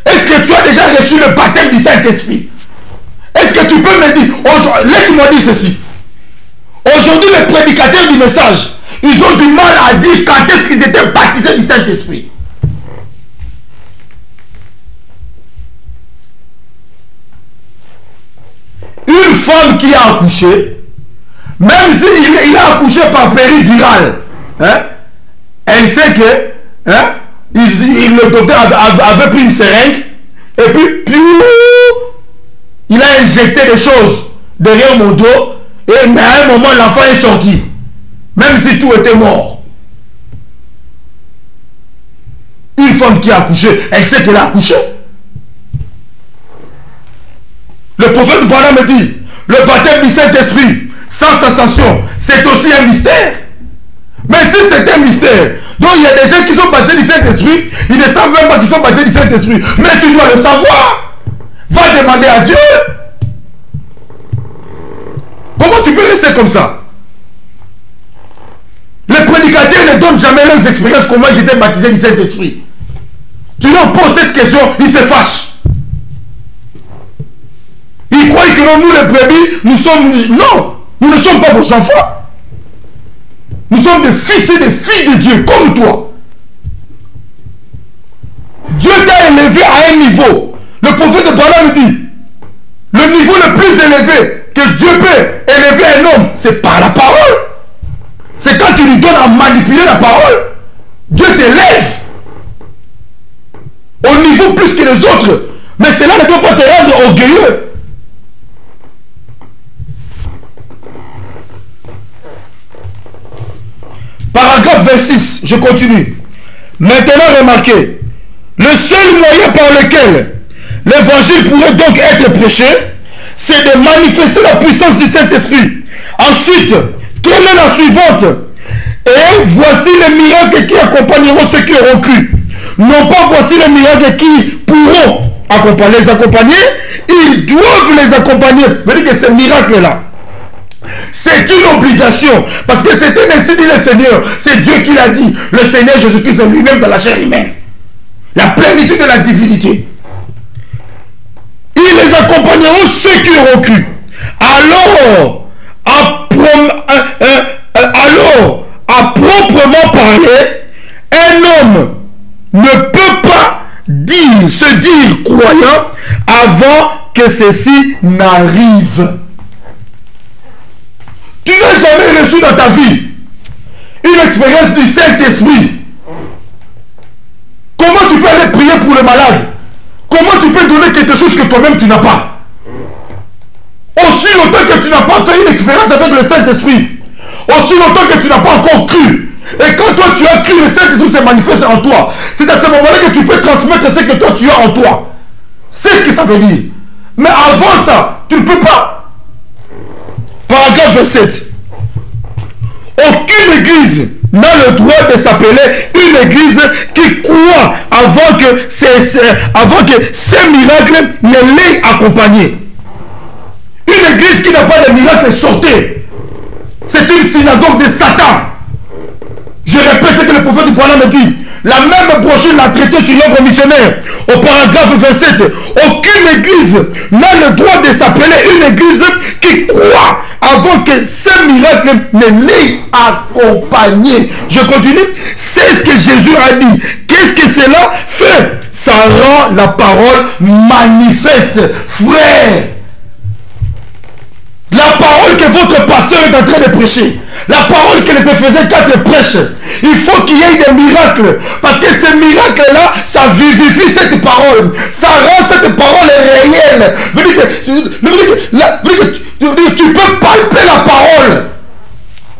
est-ce que tu as déjà reçu le baptême du Saint-Esprit? Est-ce que tu peux me dire, laisse-moi dire ceci. Aujourd'hui, les prédicateurs du message, ils ont du mal à dire quand est-ce qu'ils étaient baptisés du Saint-Esprit. Une femme qui a accouché, même s'il a accouché par péridurale, hein, elle sait que le docteur avait pris une seringue et puis il a injecté des choses derrière mon dos mais à un moment l'enfant est sorti, même si tout était mort. Une femme qui a accouché, elle sait qu'elle a accouché. Le prophète Branham me dit, le baptême du Saint-Esprit, sans sensation, c'est aussi un mystère. Mais si c'est un mystère, donc il y a des gens qui sont baptisés du Saint-Esprit, ils ne savent même pas qu'ils sont baptisés du Saint-Esprit. Mais tu dois le savoir. Va demander à Dieu. Comment tu peux rester comme ça? Les prédicateurs ne donnent jamais leurs expériences, comment ils étaient baptisés du Saint-Esprit. Tu leur poses cette question, ils se fâchent. Ils croient que non, nous les brebis, nous sommes... Non, nous ne sommes pas vos enfants. Nous sommes des fils et des filles de Dieu, comme toi. Dieu t'a élevé à un niveau. Le prophète de Branham dit, le niveau le plus élevé que Dieu peut élever un homme, c'est par la parole. C'est quand tu lui donnes à manipuler la parole. Dieu t'élève au niveau plus que les autres. Mais cela ne doit pas te rendre orgueilleux. Paragraphe 26, je continue. Maintenant, remarquez, le seul moyen par lequel l'évangile pourrait donc être prêché, c'est de manifester la puissance du Saint-Esprit. Ensuite, quelle est la suivante? Et voici les miracles qui accompagneront ceux qui auront cru. Non pas voici les miracles qui pourront les accompagner, ils doivent les accompagner. Vous dites que ces miracles-là, c'est une obligation. Parce que c'était ainsi dit le Seigneur. C'est Dieu qui l'a dit. Le Seigneur Jésus-Christ lui-même dans la chair humaine. La plénitude de la divinité. Ils les accompagneront ceux qui auront cru. Alors, à proprement parler, un homme ne peut pas se dire croyant avant que ceci n'arrive. Tu n'as jamais reçu dans ta vie une expérience du Saint-Esprit. Comment tu peux aller prier pour le malade? Comment tu peux donner quelque chose que toi-même tu n'as pas? Aussi longtemps que tu n'as pas fait une expérience avec le Saint-Esprit, aussi longtemps que tu n'as pas encore cru. Et quand toi tu as cru, le Saint-Esprit se manifeste en toi. C'est à ce moment-là que tu peux transmettre ce que toi tu as en toi. C'est ce que ça veut dire. Mais avant ça, tu ne peux pas. Paragraphe 27. Aucune église n'a le droit de s'appeler une église qui croit avant que ces miracles ne l'aient accompagné. Une église qui n'a pas de miracle, sortez. C'est une synagogue de Satan. Je répète ce que le prophète du Branham me dit. La même brochure l'a traité sur l'œuvre missionnaire. Au paragraphe 27, aucune église n'a le droit de s'appeler une église qui croit avant que ces miracles ne l'aient accompagné. Je continue. C'est ce que Jésus a dit. Qu'est-ce que cela fait? Ça rend la parole manifeste. Frère, la parole que votre pasteur est en train de prêcher, la parole que les Éphésiens 4 prêchent, il faut qu'il y ait des miracles. Parce que ces miracles-là, ça vivifie cette parole. Ça rend cette parole réelle. Tu peux palper la parole.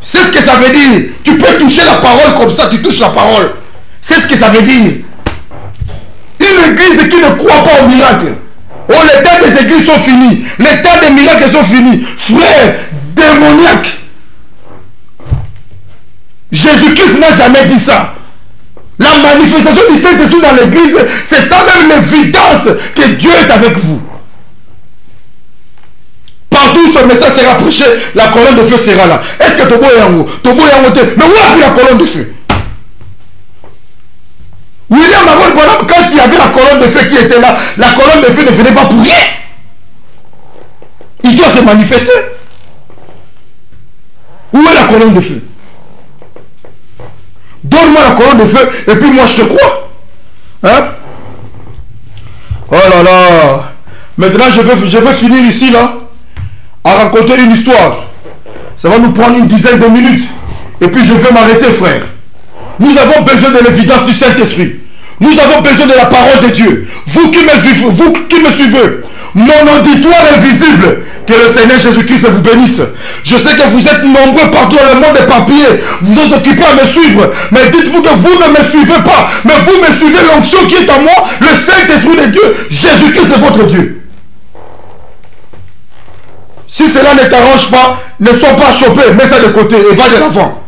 C'est ce que ça veut dire. Tu peux toucher la parole comme ça, tu touches la parole. C'est ce que ça veut dire. Une église qui ne croit pas au miracle. Oh, les temps des églises sont finis. Les temps des miracles sont finis. Frère, démoniaque. Jésus-Christ n'a jamais dit ça. La manifestation du Saint-Esprit dans l'église, c'est ça même l'évidence que Dieu est avec vous. Partout où ce message sera prêché, la colonne de feu sera là. Est-ce que Tobo est en haut? Tobo est en haut. Mais où a pris la colonne de feu? William Aaron Branham, quand il y avait la colonne de feu qui était là, la colonne de feu ne venait pas pour rien. Il doit se manifester. Où est la colonne de feu? Donne-moi la colonne de feu et puis moi je te crois. Hein? Oh là là. Maintenant je vais finir ici là à raconter une histoire. Ça va nous prendre une dizaine de minutes. Et puis je vais m'arrêter, frère. Nous avons besoin de l'évidence du Saint-Esprit. Nous avons besoin de la parole de Dieu. Vous qui me suivez, mon auditoire est visible. Que le Seigneur Jésus-Christ vous bénisse. Je sais que vous êtes nombreux partout dans le monde éparpillé. Vous êtes occupés à me suivre. Mais dites-vous que vous ne me suivez pas. Mais vous me suivez l'onction qui est en moi, le Saint-Esprit de Dieu. Jésus-Christ est votre Dieu. Si cela ne t'arrange pas, ne sois pas chopé. Mets ça de côté et va de l'avant.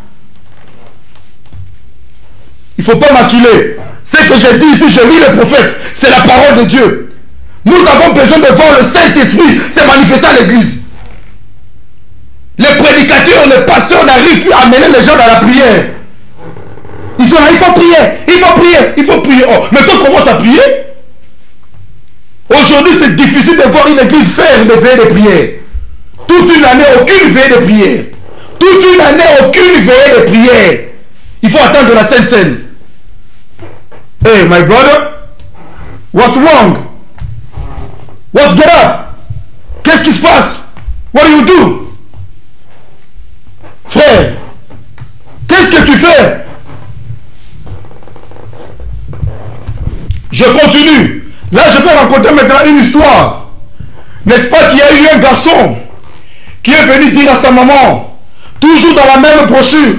Il ne faut pas maquiller. Ce que j'ai dit ici, je lis le prophète. C'est la parole de Dieu. Nous avons besoin de voir le Saint-Esprit se manifester à l'église. Les prédicateurs, les pasteurs n'arrivent plus à amener les gens dans la prière. Ils sont là, il faut prier, il faut prier, il faut prier. Oh, mais toi commence à prier. Oh, Aujourd'hui, c'est difficile de voir une église faire des veillées de prière. Toute une année, aucune veillée de prière. Toute une année, aucune veillée de prière. Il faut attendre la Sainte Seine. Hey, my brother, what's wrong? What's get up? Qu'est-ce qui se passe? What do you do? Frère, qu'est-ce que tu fais? Je continue. Là, je vais raconter maintenant une histoire. N'est-ce pas qu'il y a eu un garçon qui est venu dire à sa maman, toujours dans la même brochure,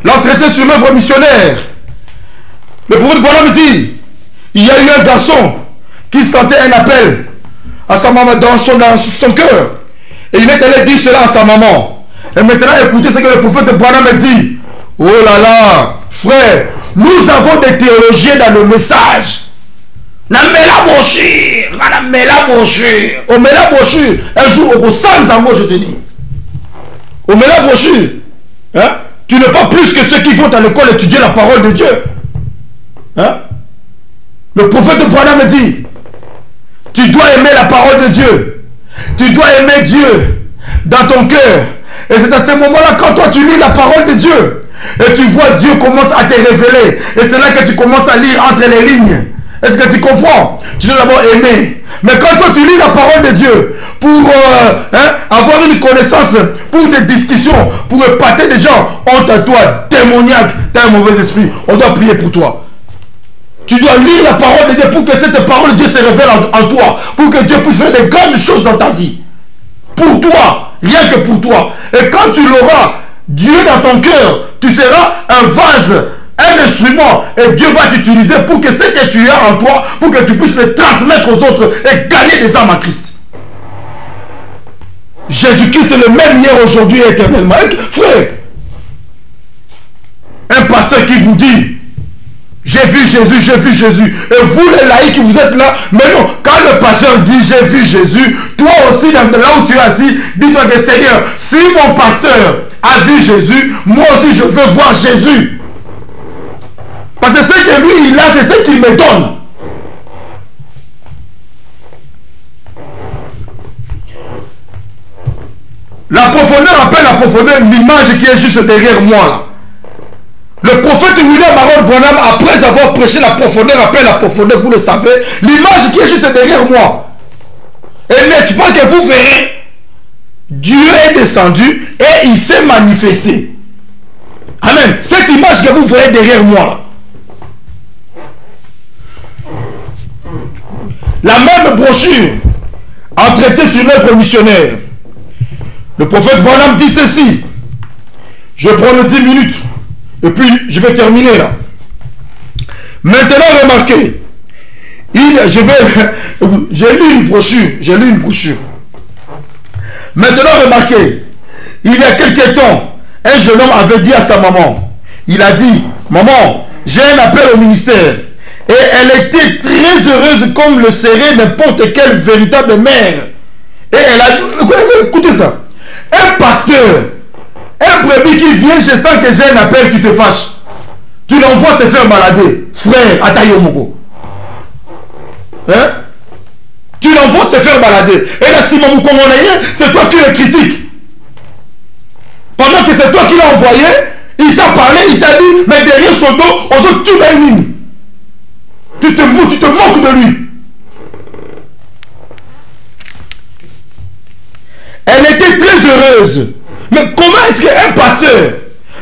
l'entretien sur l'œuvre missionnaire. Le prophète Branham dit, il y a eu un garçon qui sentait un appel à sa maman dans son cœur. Et il est allé dire cela à sa maman. Et maintenant, écoutez ce que le prophète Branham dit. Oh là là, frère, nous avons des théologiens dans le message. On met la brochure. Un jour, au Sanzango, je te dis. On met la brochure. Hein? Tu n'es pas plus que ceux qui vont à l'école étudier la parole de Dieu. Hein? Le prophète Branham dit, tu dois aimer la parole de Dieu. Tu dois aimer Dieu dans ton cœur. Et c'est à ce moment-là, quand toi tu lis la parole de Dieu, et tu vois Dieu commence à te révéler. Et c'est là que tu commences à lire entre les lignes. Est-ce que tu comprends? Tu dois d'abord aimer. Mais quand toi tu lis la parole de Dieu pour avoir une connaissance, pour des discussions, pour épater des gens, honte à toi, démoniaque, tu as un mauvais esprit, on doit prier pour toi. Tu dois lire la parole de Dieu pour que cette parole de Dieu se révèle en toi, pour que Dieu puisse faire de grandes choses dans ta vie. Pour toi, rien que pour toi. Et quand tu l'auras, Dieu dans ton cœur, tu seras un vase, un instrument, et Dieu va t'utiliser pour que ce que tu as en toi, pour que tu puisses le transmettre aux autres et gagner des âmes à Christ. Jésus-Christ est le même hier, aujourd'hui et éternellement. Frère, un pasteur qui vous dit, j'ai vu Jésus, j'ai vu Jésus. Et vous les laïcs qui vous êtes là, mais non, quand le pasteur dit j'ai vu Jésus, toi aussi là où tu es assis, dis-toi que Seigneur, si mon pasteur a vu Jésus, moi aussi je veux voir Jésus. Parce que ce que lui il a, c'est ce qu'il me donne. La profondeur appelle la profondeur l'image qui est juste derrière moi là. Le prophète William Harold Branham, après avoir prêché la profondeur, appelle la profondeur, vous le savez, l'image qui est juste derrière moi. Et n'est-ce pas que vous verrez, Dieu est descendu et il s'est manifesté. Amen. Cette image que vous voyez derrière moi, la même brochure, entretien sur l'œuvre missionnaire. Le prophète Branham dit ceci. Je prends le 10 minutes. Et puis, je vais terminer là. Maintenant, remarquez. J'ai lu une brochure. Maintenant, remarquez. Il y a quelques temps, un jeune homme avait dit à sa maman. Il a dit, maman, j'ai un appel au ministère. Et elle était très heureuse comme le serait n'importe quelle véritable mère. Et elle a dit, écoutez ça. Un pasteur, un brebis qui vient, je sens que j'ai un appel, tu te fâches. Tu l'envoies se faire balader. Frère, Atayo Moko. Hein? Tu l'envoies se faire balader. Et là, si mon Congolais, c'est toi qui le critiques. Pendant que c'est toi qui l'as envoyé, il t'a parlé, il t'a dit, mais derrière son dos, on doit tout l'as mis. Tu te moques de lui. Elle était très heureuse. Mais comment est-ce qu'un pasteur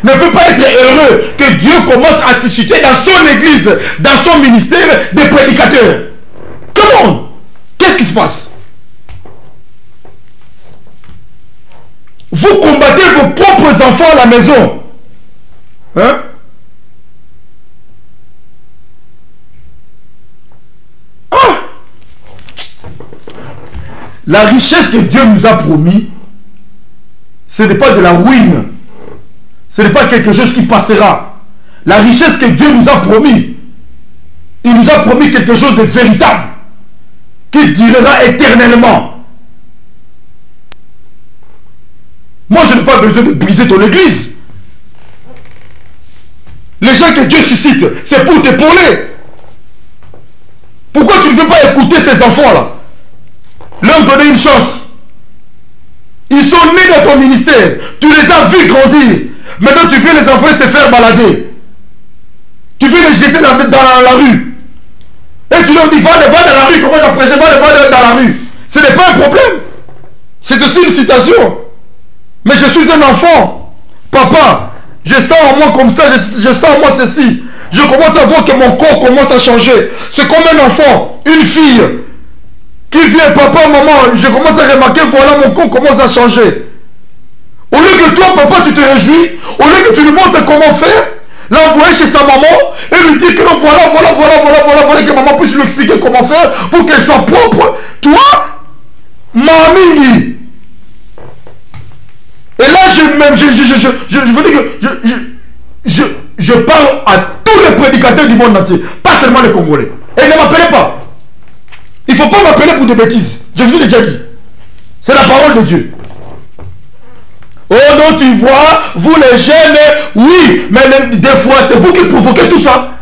ne peut pas être heureux que Dieu commence à susciter dans son église, dans son ministère, des prédicateurs? Comment? Qu'est-ce qui se passe? Vous combattez vos propres enfants à la maison. Hein? Ah! La richesse que Dieu nous a promis, ce n'est pas de la ruine. Ce n'est pas quelque chose qui passera. La richesse que Dieu nous a promis, il nous a promis quelque chose de véritable, qui durera éternellement. Moi, je n'ai pas besoin de briser ton église. Les gens que Dieu suscite, c'est pour t'épauler. Pourquoi tu ne veux pas écouter ces enfants-là, leur donner une chance. Ils sont nés dans ton ministère. Tu les as vus grandir. Maintenant, tu veux les envoyer se faire balader. Tu veux les jeter dans la rue. Et tu leur dis, va dans la rue. Comment j'apprêche, va dans la rue. Ce n'est pas un problème. C'est aussi une citation. Mais je suis un enfant. Papa, je sens en moi comme ça, je sens en moi ceci. Je commence à voir que mon corps commence à changer. C'est comme un enfant, une fille qui vient, papa, maman, je commence à remarquer, voilà, mon corps commence à changer. Au lieu que toi, papa, tu te réjouis, au lieu que tu lui montres comment faire, l'envoyer chez sa maman et lui dire que non, voilà, que maman puisse lui expliquer comment faire pour qu'elle soit propre. Toi, mamie. Et là, je veux dire que je parle à tous les prédicateurs du monde entier, pas seulement les Congolais. Et ne m'appelez pas. Il ne faut pas m'appeler pour des bêtises. Je vous ai déjà dit. C'est la parole de Dieu. Oh non, tu vois, vous les jeunes, oui, mais des fois, c'est vous qui provoquez tout ça.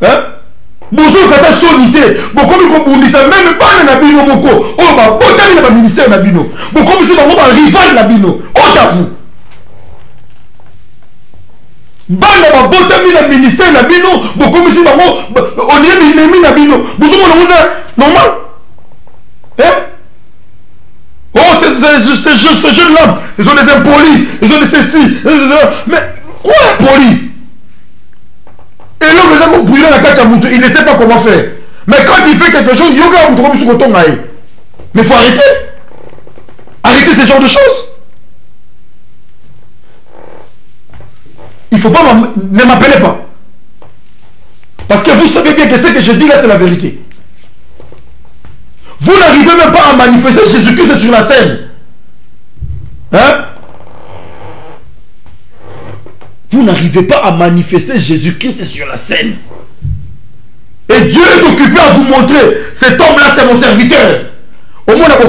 Hein? Vous avez solité. Même pas na bino moko. Oh, bah, potami na ministère na bino. Bon, comme si vous avez un rival na bino. Oh, t'avoue. Bana ba botami na ministère na bino. Bon, comme si on est ennemi na bino. Vous avez normal. Hein? Oh, c'est juste ce jeune là. Ils ont des impolis. Ils ont des ceci. Mais quoi impoli? Et l'homme les a brûlé la carte à Moutou. Il ne sait pas comment faire. Mais quand il fait quelque chose, il y a un Moutou sur le ton. Mais il faut arrêter. Arrêter ce genre de choses. Il ne faut pas ne m'appeler pas. Parce que vous savez bien que ce que je dis là, c'est la vérité. Vous n'arrivez même pas à manifester Jésus-Christ sur la scène. Hein? Vous n'arrivez pas à manifester Jésus-Christ sur la scène. Et Dieu est occupé à vous montrer, cet homme-là, c'est mon serviteur. Au moins, Dieu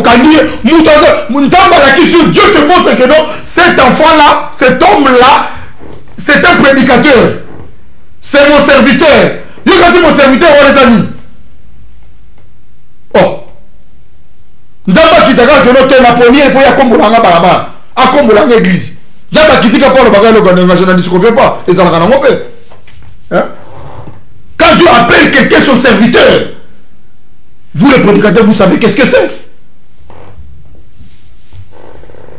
te montre que non, cet enfant-là, cet homme-là, c'est un prédicateur. C'est mon serviteur. Dieu c'est mon serviteur, on les amis. Oh. Nzamba kitaka que notre Napoléon pour y akombolanga baraba, akombolanga église. Nzamba kitika pour le bagage le gouvernement, je ne disconviens pas. Et ça n'a rien à faire. Hein? Quand Dieu appelle quelqu'un son serviteur, vous les prédicateurs, vous savez qu'est-ce que c'est?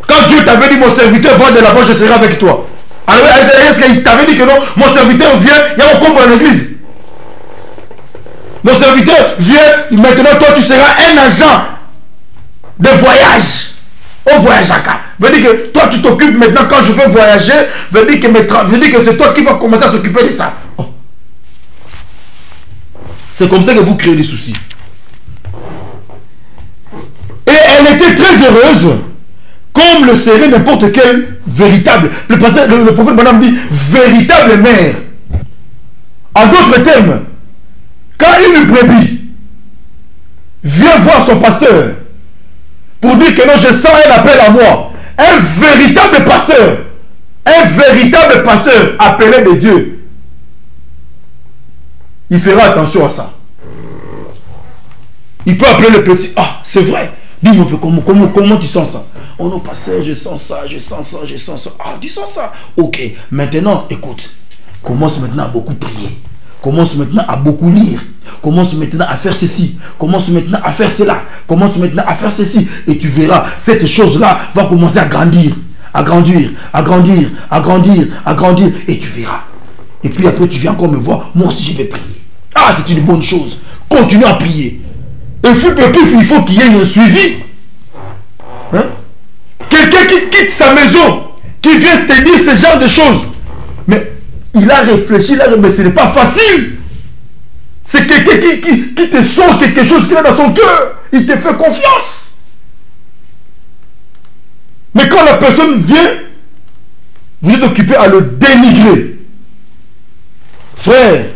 Quand Dieu t'avait dit mon serviteur va de l'avant, je serai avec toi. Alors est-ce qu'il t'avait dit que non, mon serviteur vient, il y a un combo dans l'église. Mon serviteur vient, maintenant toi tu seras un agent de voyage. Au voyage à cas. Veut dire que toi tu t'occupes maintenant quand je veux voyager, veut dire que c'est toi qui vas commencer à s'occuper de ça. Oh. C'est comme ça que vous créez des soucis. Et elle était très heureuse, comme le serait n'importe quel véritable. Le prophète Madame dit véritable mère. En d'autres termes, quand une brebis vient voir son pasteur pour dire que non, je sens un appel à moi, un véritable pasteur appelé de Dieu, il fera attention à ça. Il peut appeler le petit. Ah, c'est vrai. Dis-moi comment tu sens ça? Oh non, pasteur, je sens ça. Ah, tu sens ça? Ok, maintenant, écoute. Commence maintenant à beaucoup prier. Commence maintenant à beaucoup lire. Commence maintenant à faire ceci. Commence maintenant à faire cela. Commence maintenant à faire ceci. Et tu verras, cette chose-là va commencer à grandir. À grandir. Et tu verras. Et puis après, tu viens encore me voir. Moi aussi, je vais prier. Ah, c'est une bonne chose. Continue à prier. Et puis, il faut qu'il y ait un suivi. Hein? Quelqu'un qui quitte sa maison, qui vient te dire ce genre de choses. Mais il a réfléchi, mais ce n'est pas facile. C'est quelqu'un qui te sort quelque chose qu'il a dans son cœur. Il te fait confiance. Mais quand la personne vient, vous êtes occupé à le dénigrer. Frère.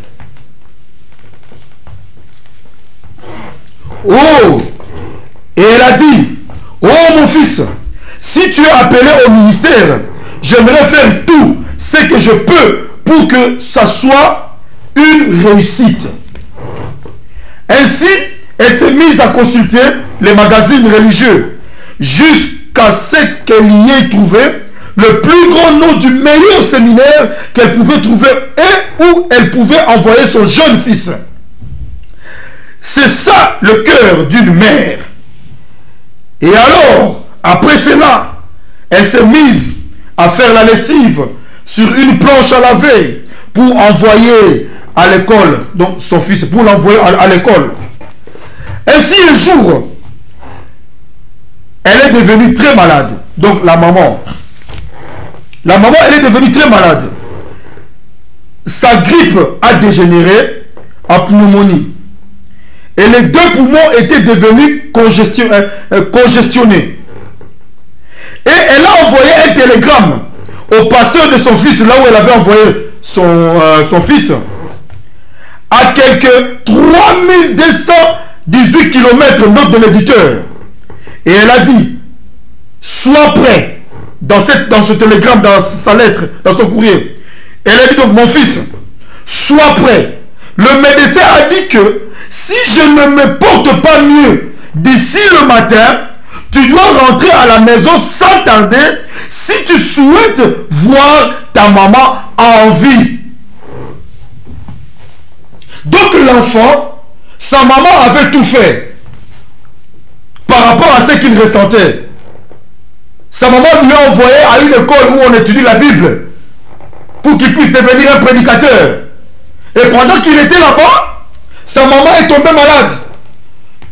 Oh. Et elle a dit, oh mon fils, si tu es appelé au ministère, j'aimerais faire tout ce que je peux pour que ça soit une réussite. Ainsi, mise à consulter les magazines religieux jusqu'à ce qu'elle y ait trouvé le plus grand nom du meilleur séminaire qu'elle pouvait trouver et où elle pouvait envoyer son jeune fils. C'est ça le cœur d'une mère. Et alors, après cela, elle s'est mise à faire la lessive sur une planche à laver pour envoyer à l'école, donc son fils, pour l'envoyer à l'école. Ainsi, un jour, elle est devenue très malade. Donc, la maman, elle est devenue très malade. Sa grippe a dégénéré en pneumonie. Et les deux poumons étaient devenus congestionnés. Et elle a envoyé un télégramme au pasteur de son fils, là où elle avait envoyé son fils, à quelques 3218 km note de l'éditeur. Et elle a dit, sois prêt dans ce télégramme, dans sa lettre, dans son courrier. Elle a dit donc, mon fils, sois prêt. Le médecin a dit que si je ne me porte pas mieux d'ici le matin, tu dois rentrer à la maison sans tarder si tu souhaites voir ta maman en vie. Donc l'enfant, sa maman avait tout fait par rapport à ce qu'il ressentait. Sa maman lui a envoyé à une école où on étudie la Bible pour qu'il puisse devenir un prédicateur. Et pendant qu'il était là-bas, sa maman est tombée malade.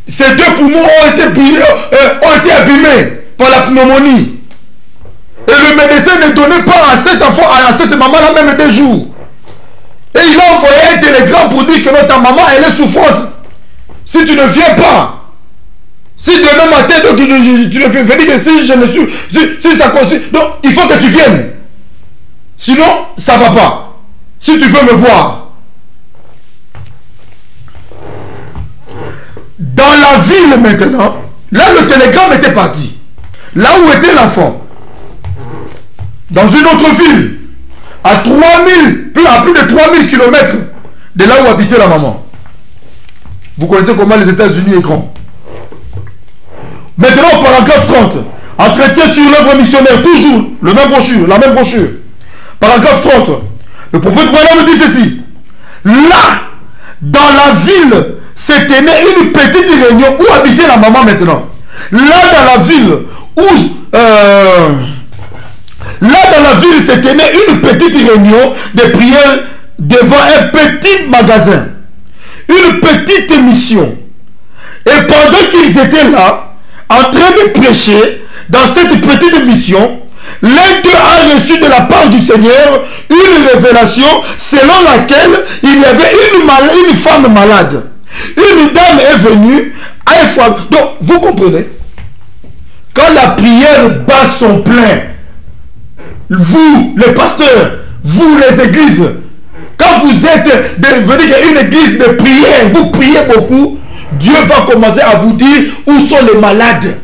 Ses deux poumons ont été abîmés par la pneumonie. Et le médecin ne donnait pas à cet enfant, à cette maman-là même des jours. Et il a envoyé un télégramme pour dire que non, ta maman, elle est souffrante. Si tu ne viens pas, si demain matin, donc, tu ne viens que si je ne suis, si ça continue, donc il faut que tu viennes. Sinon, ça ne va pas. Si tu veux me voir. Dans la ville maintenant, là le télégramme était parti. Là où était l'enfant. Dans une autre ville, à plus de 3000 km de là où habitait la maman. Vous connaissez comment les États-Unis est grand. Maintenant, au paragraphe 30, entretien sur l'œuvre missionnaire, toujours la même brochure. Paragraphe 30, le prophète Branham dit ceci. Là, dans la ville, se tenait une petite réunion où habitait la maman maintenant. Là, dans la ville, se tenait une petite réunion de prière devant un petit magasin. Une petite mission. Et pendant qu'ils étaient là, en train de prêcher, dans cette petite mission, l'un d'eux a reçu de la part du Seigneur une révélation selon laquelle il y avait une femme malade. Une dame est venue à une fois. Donc, vous comprenez? Quand la prière bat son plein, vous, les pasteurs, vous, les églises, quand vous êtes devenus une église de prière, vous priez beaucoup, Dieu va commencer à vous dire où sont les malades.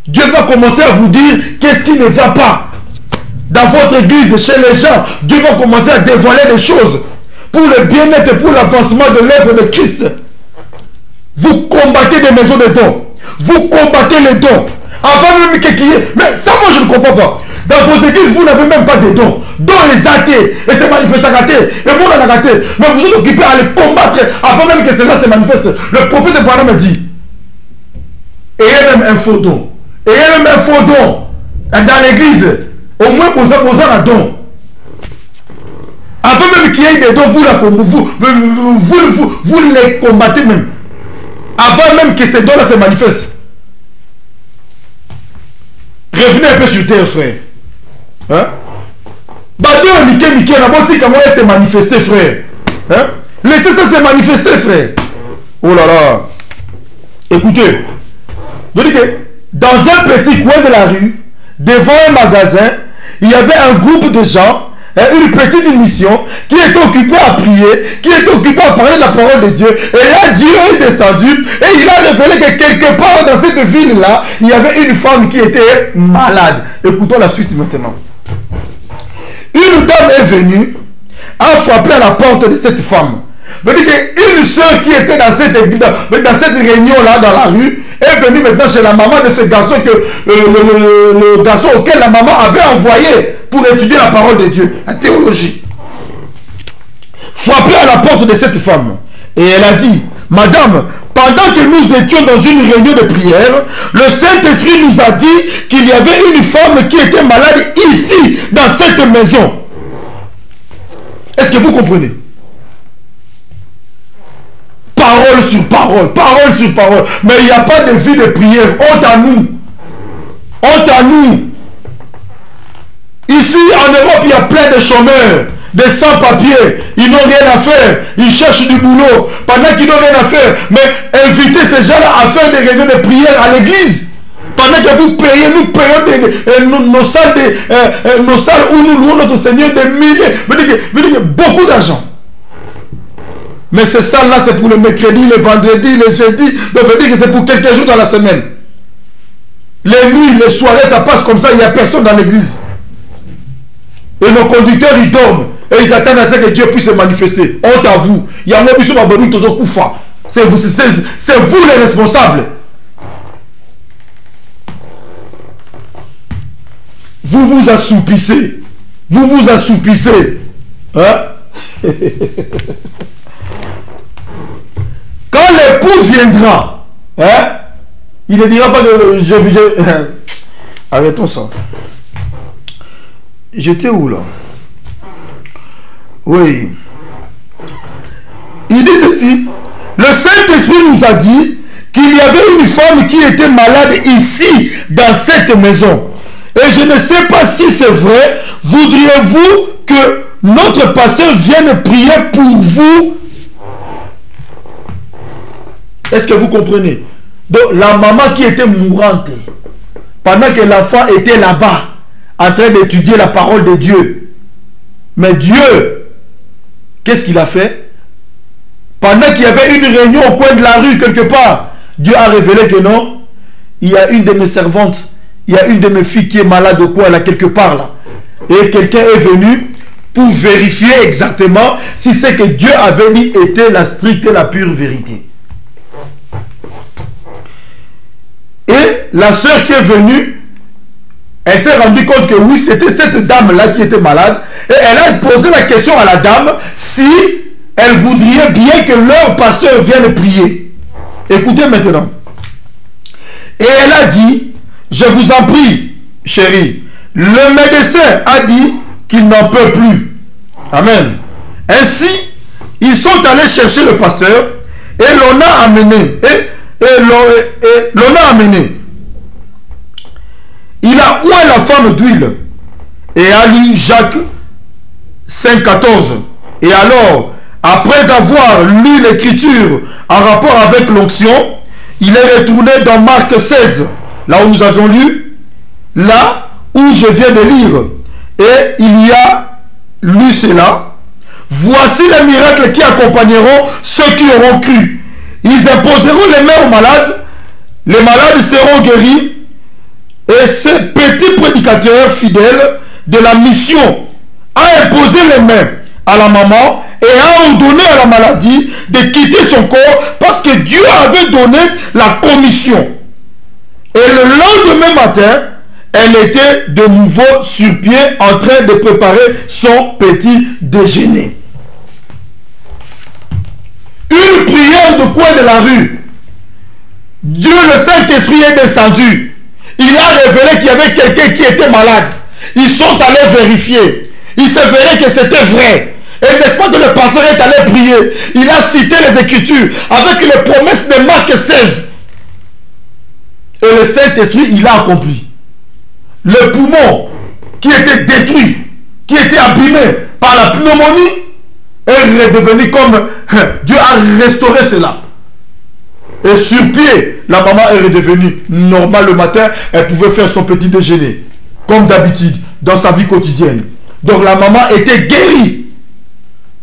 Dieu va commencer à vous dire qu'est-ce qui ne va pas. Dans votre église, chez les gens, Dieu va commencer à dévoiler des choses pour le bien-être, pour l'avancement de l'œuvre de Christ. Vous combattez des maisons de dons. Vous combattez les dons. Avant même qu'il y ait... Mais ça, moi, je ne comprends pas. Dans vos églises, vous n'avez même pas de dons. Dons les athées. Et c'est manifesté à raté. Et moi, on a raté. Mais vous êtes occupés à les combattre avant même que cela se manifeste. Le prophète Abraham me dit, ayez même un faux don. Ayez même un faux don dans l'église. Au moins, vous avez un don. Avant même qu'il y ait des dons, vous les combattez même. Avant même que ces dons-là se manifestent. Revenez un peu sur terre, frère. Hein? Se manifester, frère. Hein? Laissez ça se manifester, frère. Oh là là. Écoutez. Je dis que dans un petit coin de la rue, devant un magasin, il y avait un groupe de gens, une petite mission, qui était occupée à prier, qui était occupée à parler de la parole de Dieu. Et là, Dieu est descendu et il a révélé que quelque part dans cette ville-là, il y avait une femme qui était malade. Écoutons la suite maintenant. Une dame est venue, a frappé à la porte de cette femme. Veut dire qu'une soeur qui était dans cette réunion-là, dans la rue, est venue maintenant chez la maman de ce garçon, le garçon auquel la maman avait envoyé pour étudier la parole de Dieu, la théologie. Frappé à la porte de cette femme. Et elle a dit, Madame, pendant que nous étions dans une réunion de prière, le Saint-Esprit nous a dit qu'il y avait une femme qui était malade ici, dans cette maison. Est-ce que vous comprenez? Parole sur parole, parole sur parole. Mais il n'y a pas de vie de prière. Honte à nous. Honte à nous. Ici, en Europe, il y a plein de chômeurs, des sans-papiers. Ils n'ont rien à faire. Ils cherchent du boulot. Pendant qu'ils n'ont rien à faire. Mais invitez ces gens-là à faire des réunions de prière à l'église. Pendant que vous payez, nous payons nos salles où nous louons notre Seigneur des milliers. Vous dites beaucoup d'argent. Mais ces salles-là, c'est pour le mercredi, le vendredi, le jeudi. Donc, veut dire que c'est pour quelques jours dans la semaine. Les nuits, les soirées, ça passe comme ça. Il n'y a personne dans l'église. Et nos conducteurs, ils dorment. Et ils attendent à ce que Dieu puisse se manifester. Honte à vous. Il y a un bisou baboni todo koufa. C'est vous les responsables. Vous vous assoupissez. Vous vous assoupissez. Hein? Quand l'époux viendra, hein, il ne dira pas que arrêtons ça. J'étais où là? Oui. Il dit ceci. Le Saint-Esprit nous a dit qu'il y avait une femme qui était malade ici, dans cette maison. Et je ne sais pas si c'est vrai. Voudriez-vous que notre pasteur vienne prier pour vous? Est-ce que vous comprenez? Donc la maman qui était mourante, pendant que l'enfant était là-bas, en train d'étudier la parole de Dieu. Mais Dieu, qu'est-ce qu'il a fait? Pendant qu'il y avait une réunion au coin de la rue quelque part, Dieu a révélé que non, il y a une de mes servantes, il y a une de mes filles qui est malade au coin là, quelque part là. Et quelqu'un est venu pour vérifier exactement si ce que Dieu avait dit était la stricte et la pure vérité. Et la sœur qui est venue, elle s'est rendue compte que oui, c'était cette dame-là qui était malade. Et elle a posé la question à la dame si elle voudrait bien que leur pasteur vienne prier. Écoutez maintenant. Et elle a dit, je vous en prie, chérie, le médecin a dit qu'il n'en peut plus. Amen. Ainsi, ils sont allés chercher le pasteur et l'on a amené. L'on a amené. Il a oué la femme d'huile et a lu Jacques 5,14. Et alors, après avoir lu l'écriture en rapport avec l'onction, il est retourné dans Marc 16, là où nous avions lu, là où je viens de lire. Et il y a lu cela. Voici les miracles qui accompagneront ceux qui auront cru. Ils imposeront les mains aux malades, les malades seront guéris, et ce petit prédicateur fidèle de la mission a imposé les mains à la maman et a ordonné à la maladie de quitter son corps parce que Dieu avait donné la commission. Et le lendemain matin, elle était de nouveau sur pied en train de préparer son petit déjeuner. Une prière de coin de la rue. Dieu, le Saint-Esprit est descendu. Il a révélé qu'il y avait quelqu'un qui était malade. Ils sont allés vérifier. Il s'est avéré que c'était vrai. Et n'est-ce pas que le pasteur est allé prier? Il a cité les Écritures avec les promesses de Marc 16. Et le Saint-Esprit, il a accompli. Le poumon qui était détruit, qui était abîmé par la pneumonie, est redevenu comme Dieu a restauré cela. Et sur pied, la maman est redevenue normale le matin. Elle pouvait faire son petit déjeuner, comme d'habitude, dans sa vie quotidienne. Donc la maman était guérie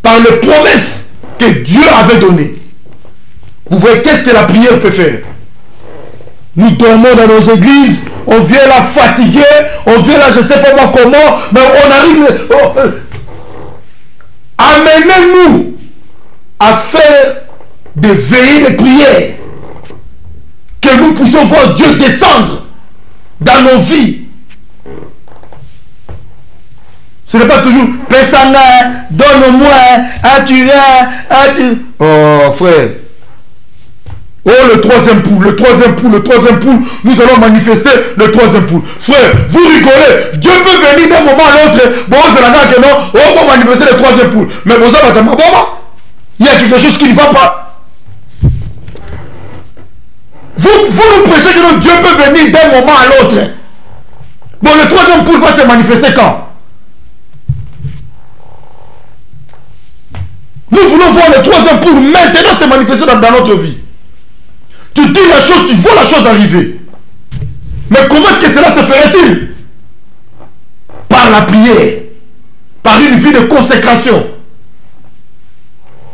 par les promesses que Dieu avait données. Vous voyez, qu'est-ce que la prière peut faire? Nous dormons dans nos églises, on vient là fatigué, on vient là je ne sais pas moi comment, mais on arrive... Amenez-nous à faire des veillées de prière. Que nous puissions voir Dieu descendre dans nos vies. Ce n'est pas toujours Pessana, donne-moi, tu. Oh frère. Oh le troisième poule, nous allons manifester le troisième poule. Frère, vous rigolez. Dieu peut venir d'un moment à l'autre. Bon, c'est la que non. Oh, on va manifester le troisième poule. Mais bon, ça va il y a quelque chose qui ne va pas. Vous nous prêchez que non, Dieu peut venir d'un moment à l'autre. Bon, le troisième poule va se manifester quand? Nous voulons voir le troisième poule maintenant se manifester dans notre vie. Tu dis la chose, tu vois la chose arriver. Mais comment est-ce que cela se ferait-il? Par la prière, par une vie de consécration.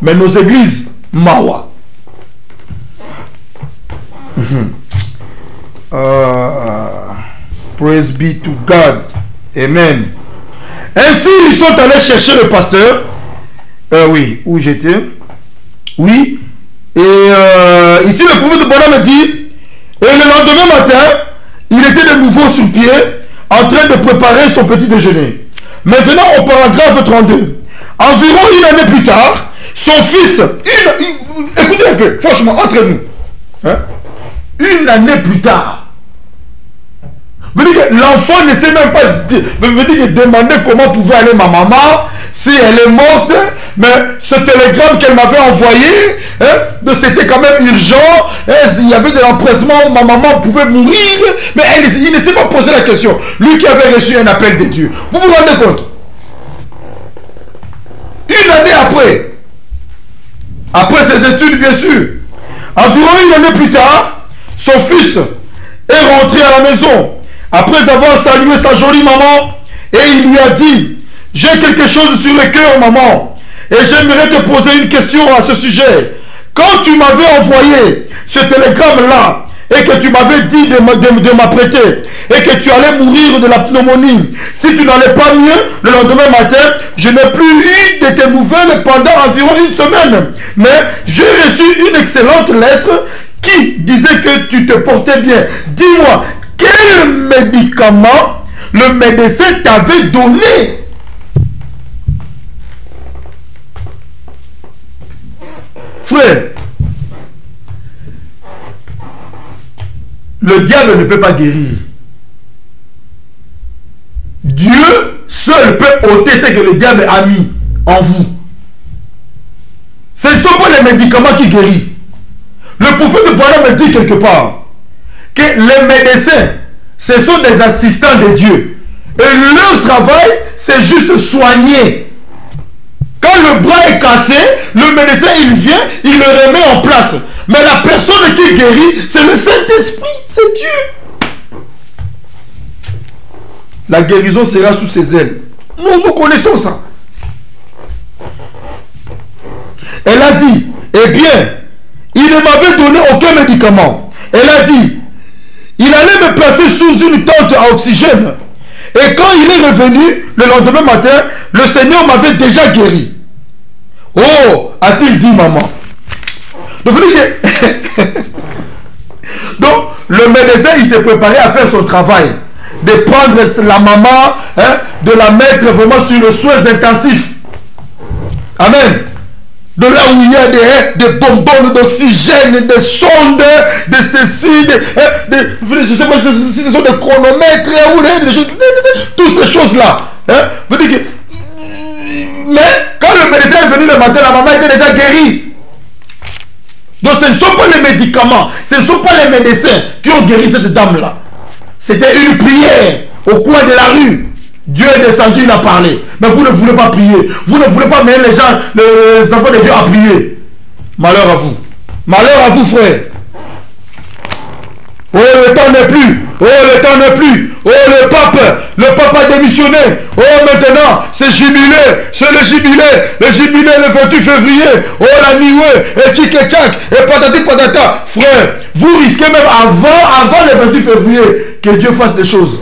Mais nos églises, Mawa. Praise be to God. Amen. Ainsi, ils sont allés chercher le pasteur. Oui, où j'étais. Oui. Et ici, le prophète de bonhomme dit, et le lendemain matin, il était de nouveau sur pied, en train de préparer son petit déjeuner. Maintenant, au paragraphe 32, environ une année plus tard, son fils, écoutez un peu, franchement, entre nous, hein, une année plus tard, l'enfant ne sait même pas demander comment pouvait aller ma maman, si elle est morte, mais ce télégramme qu'elle m'avait envoyé, hein, c'était quand même urgent, il y avait de l'empressement, ma maman pouvait mourir, mais il ne s'est pas posé la question. Lui qui avait reçu un appel de Dieu. Vous vous rendez compte? Une année après ses études bien sûr, environ une année plus tard, son fils est rentré à la maison, après avoir salué sa jolie maman, et il lui a dit, j'ai quelque chose sur le cœur, maman, et j'aimerais te poser une question à ce sujet. Quand tu m'avais envoyé ce télégramme-là, et que tu m'avais dit de m'apprêter, et que tu allais mourir de la pneumonie, si tu n'allais pas mieux, le lendemain matin, je n'ai plus eu de tes nouvelles pendant environ une semaine. Mais j'ai reçu une excellente lettre qui disait que tu te portais bien. Dis-moi, quel médicament le médecin t'avait donné? Frère, le diable ne peut pas guérir. Dieu seul peut ôter ce que le diable a mis en vous. Ce ne sont pas les médicaments qui guérissent. Le prophète de Bonhomme me dit quelque part que les médecins, ce sont des assistants de Dieu. Et leur travail, c'est juste soigner. Quand le bras est cassé, le médecin, il vient, il le remet en place. Mais la personne qui guérit, c'est le Saint-Esprit, c'est Dieu. La guérison sera sous ses ailes. Nous connaissons ça. Elle a dit, eh bien, il ne m'avait donné aucun médicament. Elle a dit, il allait me placer sous une tente à oxygène. Et quand il est revenu, le lendemain matin, le Seigneur m'avait déjà guéri. Oh, a-t-il dit maman. Donc, le médecin, il s'est préparé à faire son travail. De prendre la maman, hein, de la mettre vraiment sur le soins intensifs. Amen. De là où il y a des bonbonnes d'oxygène, des sondes, de ceci, je ne sais pas si ce sont des chronomètres, ou des choses, toutes ces choses-là. Hein? Mais quand le médecin est venu le matin, la maman était déjà guérie. Donc ce ne sont pas les médicaments, ce ne sont pas les médecins qui ont guéri cette dame-là. C'était une prière au coin de la rue. Dieu est descendu, il a parlé. Mais vous ne voulez pas prier. Vous ne voulez pas mener les gens, les enfants de Dieu à prier. Malheur à vous. Malheur à vous, frère. Oh, le temps n'est plus. Oh, le temps n'est plus. Oh, le pape a démissionné. Oh, maintenant, c'est jubilé. C'est le jubilé le 28 février. Oh, la nioué, et tchik et tchak, et patati patata. Frère, vous risquez même avant le 28 février que Dieu fasse des choses.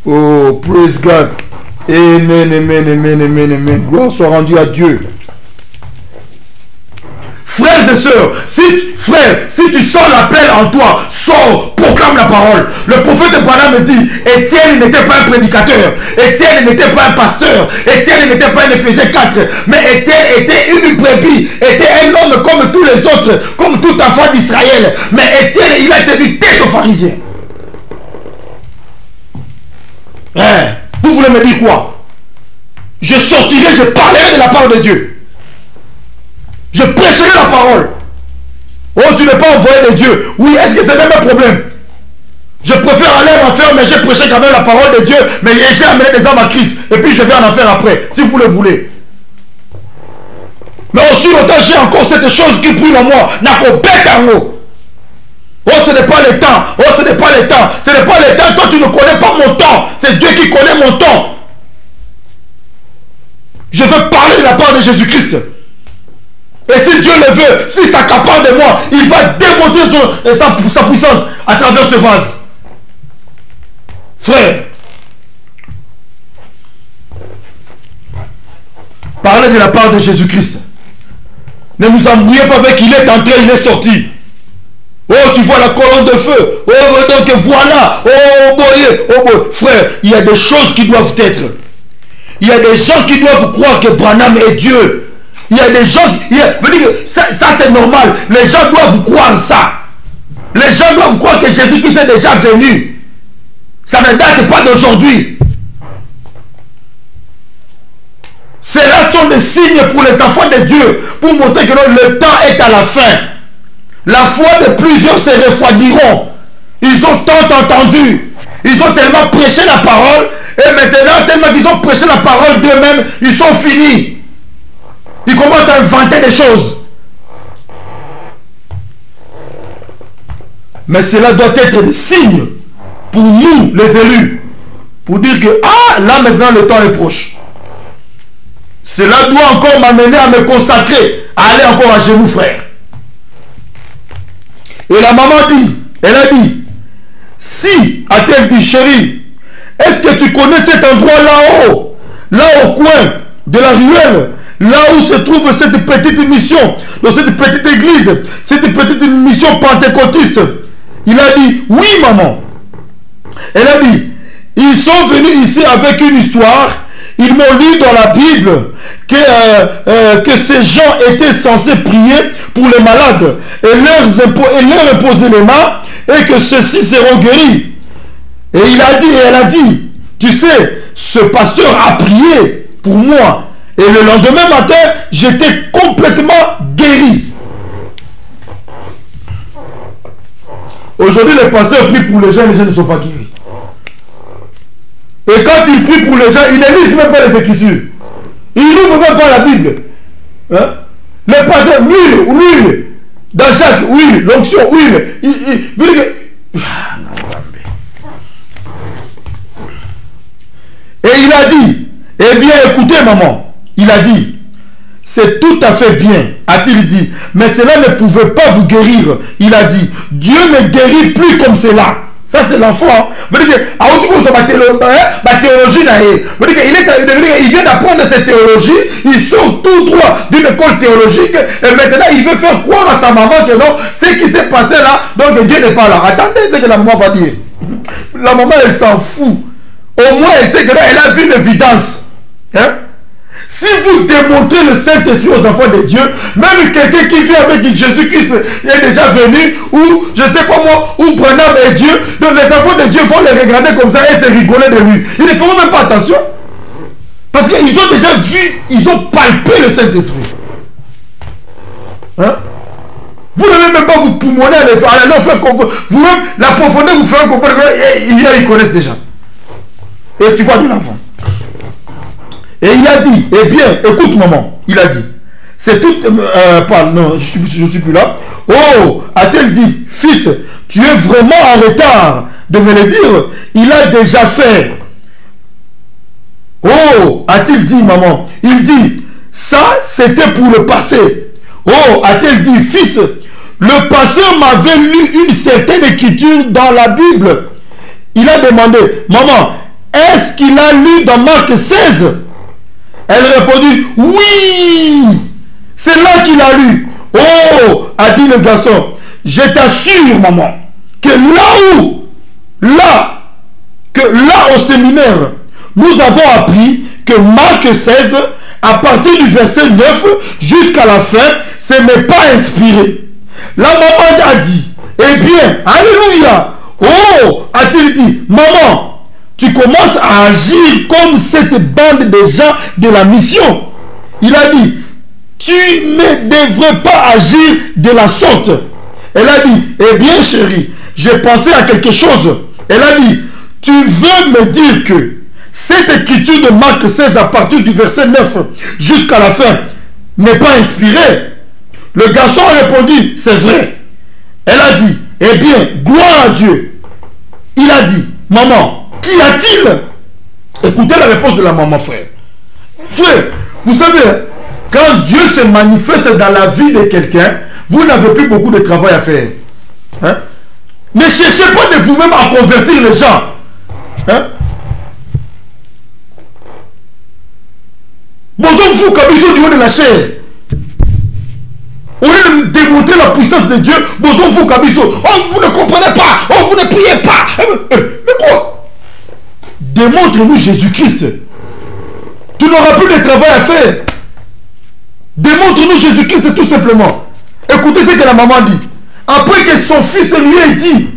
Oh, praise God. Amen, amen, amen, amen, amen. Gloire soit rendue à Dieu. Frères et sœurs, si tu sens l'appel en toi, sors, proclame la parole. Le prophète Branham dit, Étienne n'était pas un prédicateur, Étienne n'était pas un pasteur, Étienne n'était pas un Éphésiens 4, mais Étienne était une brebis, était un homme comme tous les autres, comme tout enfant d'Israël. Mais Étienne, il a tenu tête aux pharisiens. Vous voulez me dire quoi? Je sortirai, je parlerai de la part de Dieu. Je prêcherai la parole. Oh, tu n'es pas envoyé de Dieu. Oui, est-ce que c'est même un problème? Je préfère aller en enfer, mais j'ai prêché quand même la parole de Dieu, mais j'ai amené des hommes à Christ. Et puis je vais en enfer après, si vous le voulez. Mais aussi longtemps, j'ai encore cette chose qui brûle en moi. N'a qu'au bête en haut. Oh, ce n'est pas le temps. Oh, ce n'est pas le temps. Ce n'est pas le temps. Toi, tu ne connais pas mon temps. C'est Dieu qui connaît mon temps. Je veux parler de la part de Jésus-Christ. Et si Dieu le veut, s'il s'accapare de moi, il va démontrer sa puissance à travers ce vase. Frère, parlez de la part de Jésus-Christ. Ne nous embrouillez pas avec il est entré, il est sorti. Oh, tu vois la colonne de feu. Oh, donc voilà. Oh, boy. Oh, boy. Frère, il y a des choses qui doivent être. Il y a des gens qui doivent croire que Branham est Dieu. Il y a des gens, ça c'est normal. Les gens doivent croire ça. Les gens doivent croire que Jésus-Christ est déjà venu. Ça ne date pas d'aujourd'hui. Cela sont des signes pour les enfants de Dieu, pour montrer que le temps est à la fin. La foi de plusieurs se refroidiront. Ils ont tant entendu. Ils ont tellement prêché la parole. Et maintenant, tellement qu'ils ont prêché la parole d'eux-mêmes, ils sont finis. Ils commencent à inventer des choses. Mais cela doit être des signes pour nous, les élus. Pour dire que, ah, là maintenant le temps est proche. Cela doit encore m'amener à me consacrer, à aller encore à genoux, frère. Et la maman dit, elle a dit, si, a-t-elle dit, chérie, est-ce que tu connais cet endroit là-haut, là au coin de la ruelle, là où se trouve cette petite mission, dans cette petite église, cette petite mission pentecôtiste? Il a dit, oui maman. Elle a dit, ils sont venus ici avec une histoire. Ils m'ont lu dans la Bible que ces gens étaient censés prier pour les malades et leur imposer les mains et que ceux-ci seront guéris. Et il a dit, et elle a dit, tu sais, ce pasteur a prié pour moi. Et le lendemain matin, j'étais complètement guéri. Aujourd'hui, les pasteurs prient pour les gens ne sont pas guéris. Et quand ils prient pour les gens, ils ne lisent même pas les Écritures. Ils n'ouvrent même pas la Bible. Hein? Les pasteurs, huile, dans chaque huile, l'onction, huile. Et il a dit, eh bien écoutez maman, il a dit, c'est tout à fait bien, a-t-il dit, mais cela ne pouvait pas vous guérir. Il a dit, Dieu ne guérit plus comme cela. Ça c'est l'enfant. Il vient d'apprendre cette théologie, il sort tout droit d'une école théologique et maintenant il veut faire croire à sa maman que non, ce qui s'est passé là, donc Dieu n'est pas là. Attendez ce que la maman va dire. La maman elle s'en fout. Au moins elle sait que là elle a vu une évidence. Hein? Si vous démontrez le Saint-Esprit aux enfants de Dieu, même quelqu'un qui vit avec Jésus-Christ est déjà venu, ou je ne sais pas moi, ou Branham est Dieu, donc les enfants de Dieu vont les regarder comme ça et se rigoler de lui. Ils ne feront même pas attention. Parce qu'ils ont déjà vu, ils ont palpé le Saint-Esprit. Hein? Vous ne devez même pas vous poumonner à leur faire comprendre. Vous-même, la profondeur vous fait comprendre qu'ils connaissent déjà. Et tu vois de l'enfant. Et il a dit, eh bien, écoute maman, il a dit, c'est tout, non, je suis plus là. Oh, a-t-elle dit, fils, tu es vraiment en retard de me le dire, il a déjà fait. Oh, a-t-il dit maman, il dit, ça c'était pour le passé. Oh, a-t-elle dit, fils, le pasteur m'avait lu une certaine écriture dans la Bible. Il a demandé, maman, est-ce qu'il a lu dans Marc 16? Elle répondit, oui, c'est là qu'il a lu. Oh, a dit le garçon, je t'assure, maman, que là au séminaire, nous avons appris que Marc 16, à partir du verset 9 jusqu'à la fin, ce n'est pas inspiré. La maman a dit, eh bien, alléluia. Oh, a-t-il dit, maman, tu commences à agir comme cette bande de gens de la mission. Il a dit, tu ne devrais pas agir de la sorte. Elle a dit, eh bien chérie, j'ai pensé à quelque chose. Elle a dit, tu veux me dire que cette écriture de Marc 16 à partir du verset 9 jusqu'à la fin n'est pas inspirée? Le garçon a répondu, c'est vrai. Elle a dit, eh bien, gloire à Dieu. Il a dit, maman, qu'y a-t-il? Écoutez la réponse de la maman, frère. Frère, vous savez, quand Dieu se manifeste dans la vie de quelqu'un, vous n'avez plus beaucoup de travail à faire. Hein? Ne cherchez pas de vous-même à convertir les gens. Hein? Bonjour, vous, Kabiso, du haut de la chair. Au lieu de démontrer la puissance de Dieu, bonjour, vous, Kabiso. Oh, vous ne comprenez pas. Oh, vous ne priez pas. Mais quoi? Démontre-nous Jésus-Christ. Tu n'auras plus de travail à faire. Démontre-nous Jésus-Christ tout simplement. Écoutez ce que la maman dit. Après que son fils lui ait dit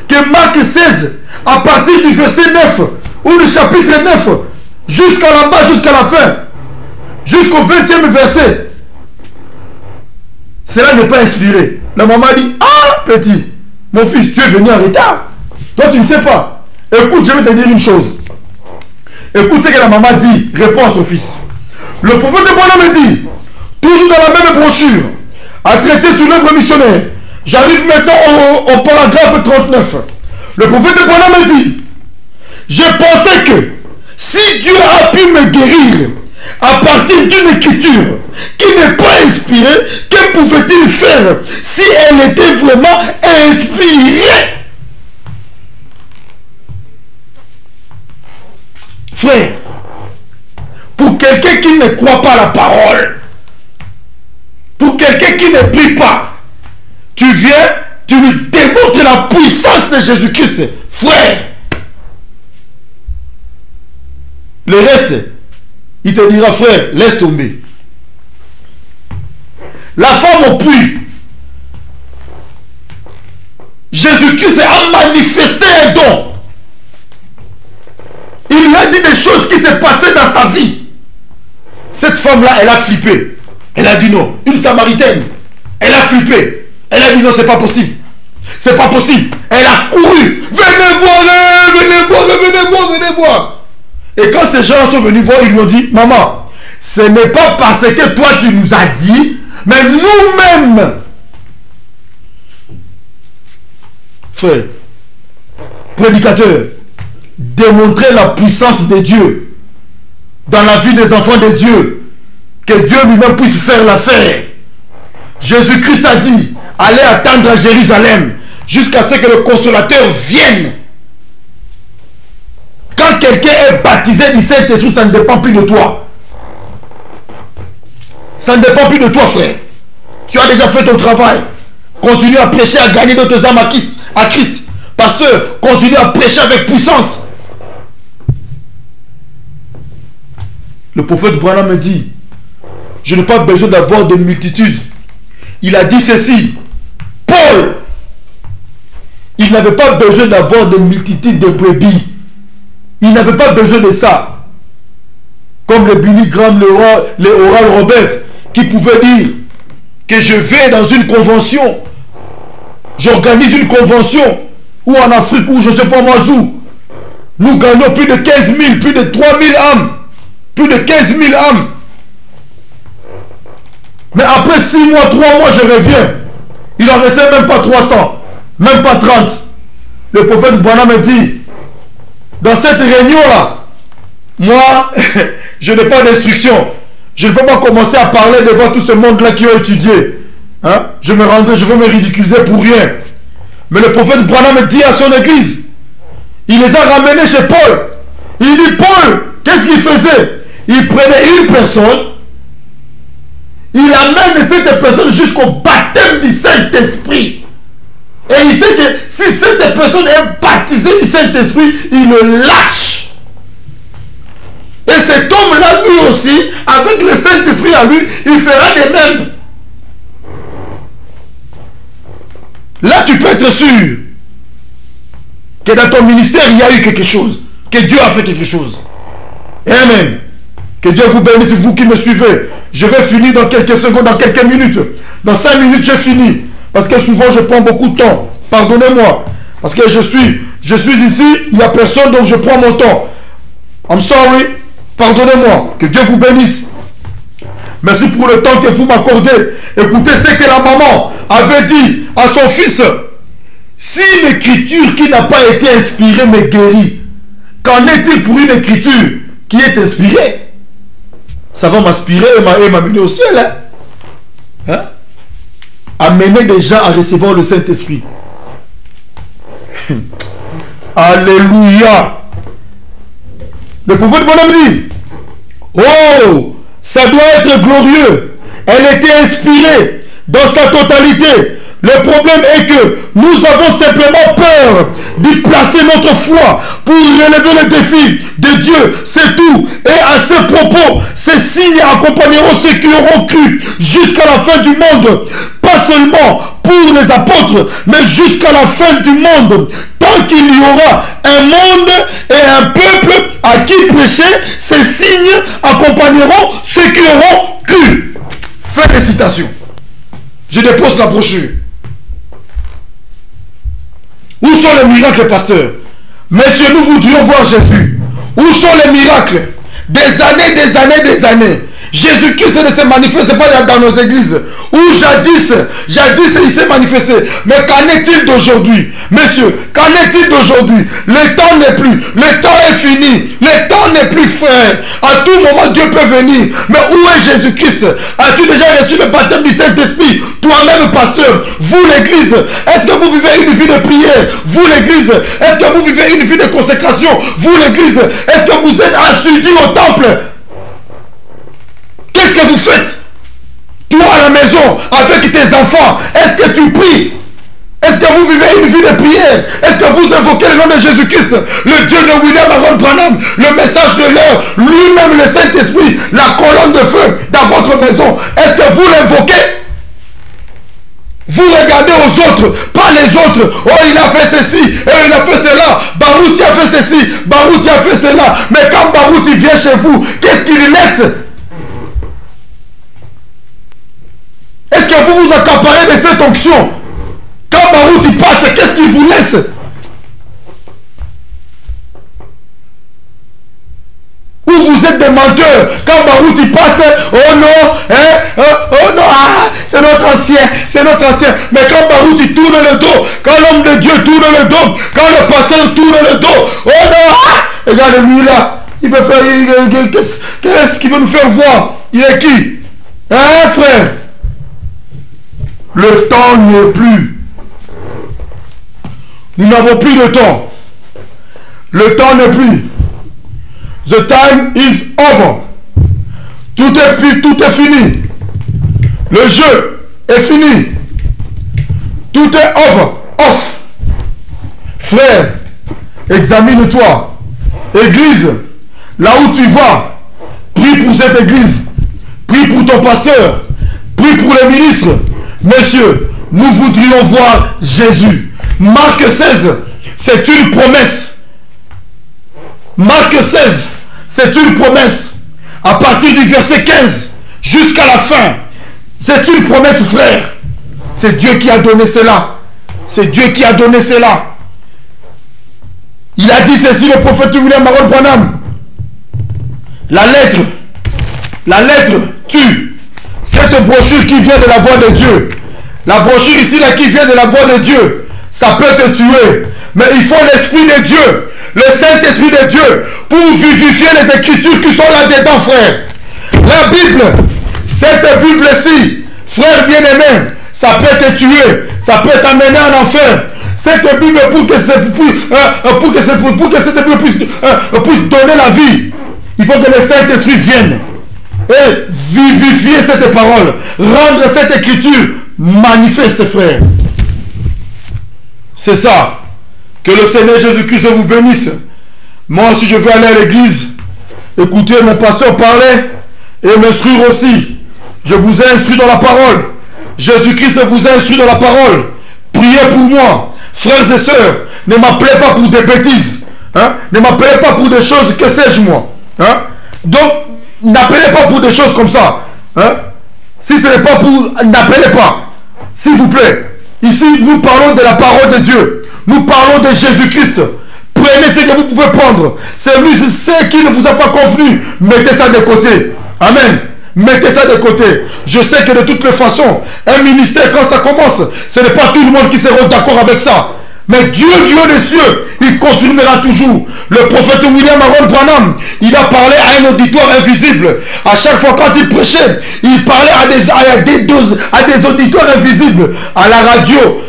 que Marc 16, à partir du verset 9, ou le chapitre 9, jusqu'à la bas, jusqu'à la fin, jusqu'au 20e verset, cela n'est pas inspiré. La maman dit, ah petit, mon fils, tu es venu en retard. Toi tu ne sais pas. Écoute, je vais te dire une chose. Écoute ce que la maman dit, répond à son fils. Le prophète de Bonhomme dit, toujours dans la même brochure, à traiter sur l'œuvre missionnaire. J'arrive maintenant au paragraphe 39. Le prophète de Bonhomme dit, je pensais que si Dieu a pu me guérir à partir d'une écriture qui n'est pas inspirée, que pouvait-il faire si elle était vraiment inspirée? Frère, pour quelqu'un qui ne croit pas à la parole, pour quelqu'un qui ne prie pas, tu viens, tu lui démontres la puissance de Jésus-Christ. Frère, le reste, il te dira, frère, laisse tomber. La femme au puits, Jésus-Christ a manifesté un don. Il lui a dit des choses qui s'est passées dans sa vie. Cette femme-là, elle a flippé. Elle a dit non. Une Samaritaine, elle a flippé. Elle a dit non, c'est pas possible. C'est pas possible. Elle a couru. Venez voir, venez voir, venez voir, venez voir. Et quand ces gens sont venus voir, ils lui ont dit, maman, ce n'est pas parce que toi tu nous as dit, mais nous-mêmes. Frère, prédicateur, démontrer la puissance de Dieu dans la vie des enfants de Dieu, que Dieu lui-même puisse faire l'affaire. Jésus-Christ a dit, allez attendre à Jérusalem jusqu'à ce que le consolateur vienne. Quand quelqu'un est baptisé du Saint-Esprit, ça ne dépend plus de toi. Ça ne dépend plus de toi, frère. Tu as déjà fait ton travail. Continue à prêcher, à gagner d'autres âmes à Christ. Pasteur, continue à prêcher avec puissance. Le prophète Branham me dit, je n'ai pas besoin d'avoir de multitudes. Il a dit ceci. Paul, il n'avait pas besoin d'avoir de multitudes de brebis. Il n'avait pas besoin de ça. Comme le Billy Graham, le Oral Robert, qui pouvait dire que je vais dans une convention. J'organise une convention. Ou en Afrique, ou je ne sais pas moi où. Nous gagnons plus de 15 000, plus de 3 000 âmes. Plus de 15 000 âmes. Mais après 6 mois, 3 mois, je reviens. Il n'en restait même pas 300. Même pas 30. Le prophète Branham me dit, dans cette réunion-là, moi, je n'ai pas d'instruction. Je ne peux pas commencer à parler devant tout ce monde-là qui ont étudié. Hein? Je vais me ridiculiser pour rien. Mais le prophète Branham dit à son église, il les a ramenés chez Paul. Il dit, Paul, qu'est-ce qu'il faisait? Il prenait une personne, il amène cette personne jusqu'au baptême du Saint-Esprit. Et il sait que si cette personne est baptisée du Saint-Esprit, il le lâche. Et cet homme-là, lui aussi, avec le Saint-Esprit à lui, il fera de même. Là, tu peux être sûr que dans ton ministère, il y a eu quelque chose. Que Dieu a fait quelque chose. Amen. Que Dieu vous bénisse, vous qui me suivez. Je vais finir dans quelques secondes, dans quelques minutes. Dans 5 minutes, je finis. Parce que souvent, je prends beaucoup de temps. Pardonnez-moi. Parce que je suis ici, il n'y a personne, donc je prends mon temps. I'm sorry. Pardonnez-moi. Que Dieu vous bénisse. Merci pour le temps que vous m'accordez. Écoutez ce que la maman avait dit à son fils. Si une écriture qui n'a pas été inspirée me guérit, qu'en est-il pour une écriture qui est inspirée? Ça va m'inspirer et m'amener au ciel. Hein? Amener des gens à recevoir le Saint-Esprit. Alléluia. Le pouvoir de mon ami. Oh, ça doit être glorieux. Elle était inspirée dans sa totalité. Le problème est que nous avons simplement peur d'y placer notre foi pour relever le défi de Dieu. C'est tout. Et à ce propos, ces signes accompagneront ceux qui auront cru jusqu'à la fin du monde. Pas seulement pour les apôtres, mais jusqu'à la fin du monde. Tant qu'il y aura un monde et un peuple à qui prêcher, ces signes accompagneront ceux qui auront cru. Félicitations. Je dépose la brochure. Où sont les miracles, pasteur? Messieurs, nous voudrions voir Jésus. Où sont les miracles? Des années. Jésus-Christ ne se manifeste pas dans nos églises. Où jadis il s'est manifesté. Mais qu'en est-il d'aujourd'hui? Messieurs, qu'en est-il d'aujourd'hui? Le temps n'est plus. Le temps est fini. Le temps n'est plus frère. À tout moment, Dieu peut venir. Mais où est Jésus-Christ? As-tu déjà reçu le baptême du Saint-Esprit? Toi-même, pasteur, vous l'église, est-ce que vous vivez une vie de prière? Vous l'église, est-ce que vous vivez une vie de consécration? Vous l'église, est-ce que vous êtes assidus au temple? Qu'est-ce que vous faites? Toi à la maison, avec tes enfants, est-ce que tu pries? Est-ce que vous vivez une vie de prière? Est-ce que vous invoquez le nom de Jésus-Christ, le Dieu de William Aaron Branham, le message de l'heure, lui-même le Saint-Esprit, la colonne de feu dans votre maison? Est-ce que vous l'invoquez? Vous regardez aux autres, pas les autres. Oh, il a fait ceci, et il a fait cela. Barouti a fait ceci, Barouti a fait cela. Mais quand Barouti vient chez vous, qu'est-ce qu'il laisse? Est-ce que vous vous accaparez de cette onction? Quand Barouti passe, qu'est-ce qu'il vous laisse? Ou vous êtes des menteurs? Quand Barouti passe, oh non, oh non, ah, c'est notre ancien. Mais quand Barouti tourne le dos, quand l'homme de Dieu tourne le dos, quand le pasteur tourne le dos, oh non, ah, regarde lui là, il veut faire, qu'est-ce qu'il veut nous faire voir? Il est qui? Hein, frère? Le temps n'est plus. Nous n'avons plus de temps. Le temps n'est plus. The time is over. Tout est fini. Le jeu est fini. Tout est over. Off. Frère, examine-toi. Église, là où tu vas, prie pour cette église. Prie pour ton pasteur. Prie pour les ministres. Messieurs, nous voudrions voir Jésus. Marc 16, c'est une promesse. Marc 16, c'est une promesse. À partir du verset 15 jusqu'à la fin, c'est une promesse, frère. C'est Dieu qui a donné cela. C'est Dieu qui a donné cela. Il a dit ceci, le prophète William Aaron Branham. La lettre tue. Cette brochure qui vient de la voix de Dieu, la brochure ici là qui vient de la voix de Dieu, ça peut te tuer. Mais il faut l'Esprit de Dieu, le Saint-Esprit de Dieu, pour vivifier les Écritures qui sont là-dedans, frère. La Bible, cette Bible-ci, frère bien-aimé, ça peut te tuer, ça peut t'amener en enfer. cette Bible pour que cette Bible puisse donner la vie. Il faut que le Saint-Esprit vienne et vivifier cette parole, rendre cette écriture manifeste, frère. C'est ça. Que le Seigneur Jésus-Christ vous bénisse. Moi aussi je vais aller à l'église, écouter mon pasteur parler et m'instruire aussi. Je vous ai instruit dans la parole. Jésus-Christ vous a instruit dans la parole. Priez pour moi. Frères et sœurs, ne m'appelez pas pour des bêtises. Hein? Ne m'appelez pas pour des choses, que sais-je moi. Hein? Donc, n'appelez pas pour des choses comme ça. Hein? Si ce n'est pas pour... N'appelez pas. S'il vous plaît. Ici, nous parlons de la parole de Dieu. Nous parlons de Jésus-Christ. Prenez ce que vous pouvez prendre. Ce qui ne vous a pas convenu, mettez ça de côté. Amen. Mettez ça de côté. Je sais que de toutes les façons, un ministère, quand ça commence, ce n'est pas tout le monde qui sera d'accord avec ça. Mais Dieu, Dieu des cieux, il confirmera toujours. Le prophète William Aaron Branham, il a parlé à un auditoire invisible. À chaque fois quand il prêchait, il parlait à des auditeurs invisibles. À la radio,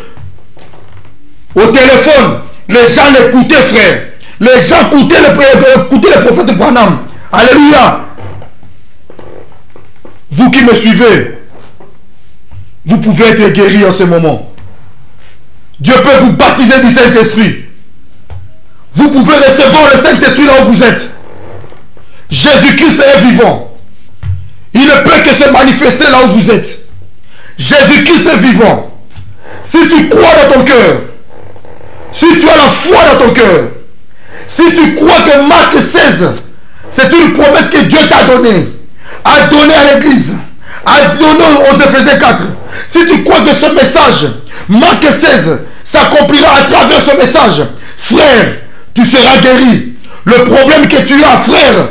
au téléphone, les gens l'écoutaient, frère. Les gens écoutaient le prophète Branham. Alléluia. Vous qui me suivez, vous pouvez être guéri en ce moment. Dieu peut vous baptiser du Saint-Esprit. Vous pouvez recevoir le Saint-Esprit là où vous êtes. Jésus-Christ est vivant. Il ne peut que se manifester là où vous êtes. Jésus-Christ est vivant. Si tu crois dans ton cœur, si tu as la foi dans ton cœur, si tu crois que Marc 16, c'est une promesse que Dieu t'a donnée, a donné à l'église, a donné aux Éphésiens 4. Si tu crois que ce message, Marc 16, s'accomplira à travers ce message, frère, tu seras guéri. Le problème que tu as, frère,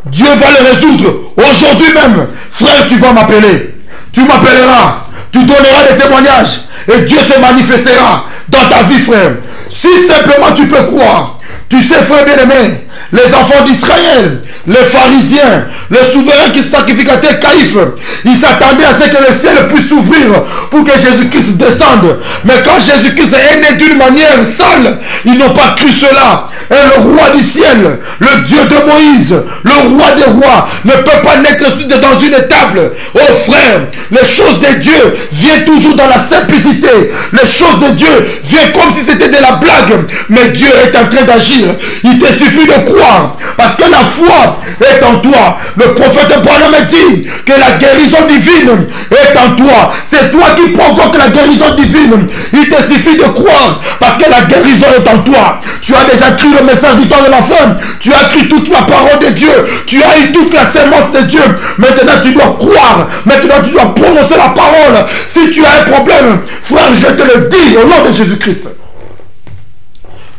Dieu va le résoudre. Aujourd'hui même, frère, tu vas m'appeler. Tu m'appelleras. Tu donneras des témoignages. Et Dieu se manifestera dans ta vie, frère. Si simplement tu peux croire. Tu sais, frère bien-aimé, les enfants d'Israël, les pharisiens, le souverain sacrificateur Caïphe, ils s'attendaient à ce que le ciel puisse s'ouvrir pour que Jésus-Christ descende. Mais quand Jésus-Christ est né d'une manière sale, ils n'ont pas cru cela. Et le roi du ciel, le Dieu de Moïse, le roi des rois, ne peut pas naître dans une table. Oh frère, les choses de Dieu viennent toujours dans la simplicité. Les choses de Dieu viennent comme si c'était de la blague. Mais Dieu est en train d'agir. Il te suffit de croire. Parce que la foi est en toi. Le prophète Branham dit que la guérison divine est en toi. C'est toi qui provoque la guérison divine. Il te suffit de croire. Parce que la guérison est en toi. Tu as déjà cru le message du temps de la fin. Tu as cru toute la parole de Dieu. Tu as eu toute la sémence de Dieu. Maintenant tu dois croire. Maintenant tu dois prononcer la parole. Si tu as un problème, frère, je te le dis au nom de Jésus-Christ.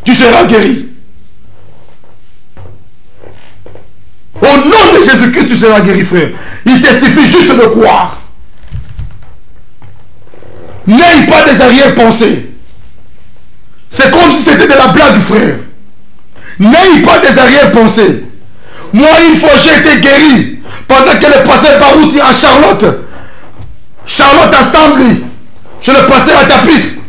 Tu seras guéri. Au nom de Jésus-Christ, tu seras guéri, frère. Il te suffit juste de croire. N'aie pas des arrière-pensées. C'est comme si c'était de la blague, frère. N'aie pas des arrière-pensées. Moi, une fois, j'ai été guéri pendant qu'elle est passée par route à Charlotte. Charlotte Assembly. Je le passais à Tapis.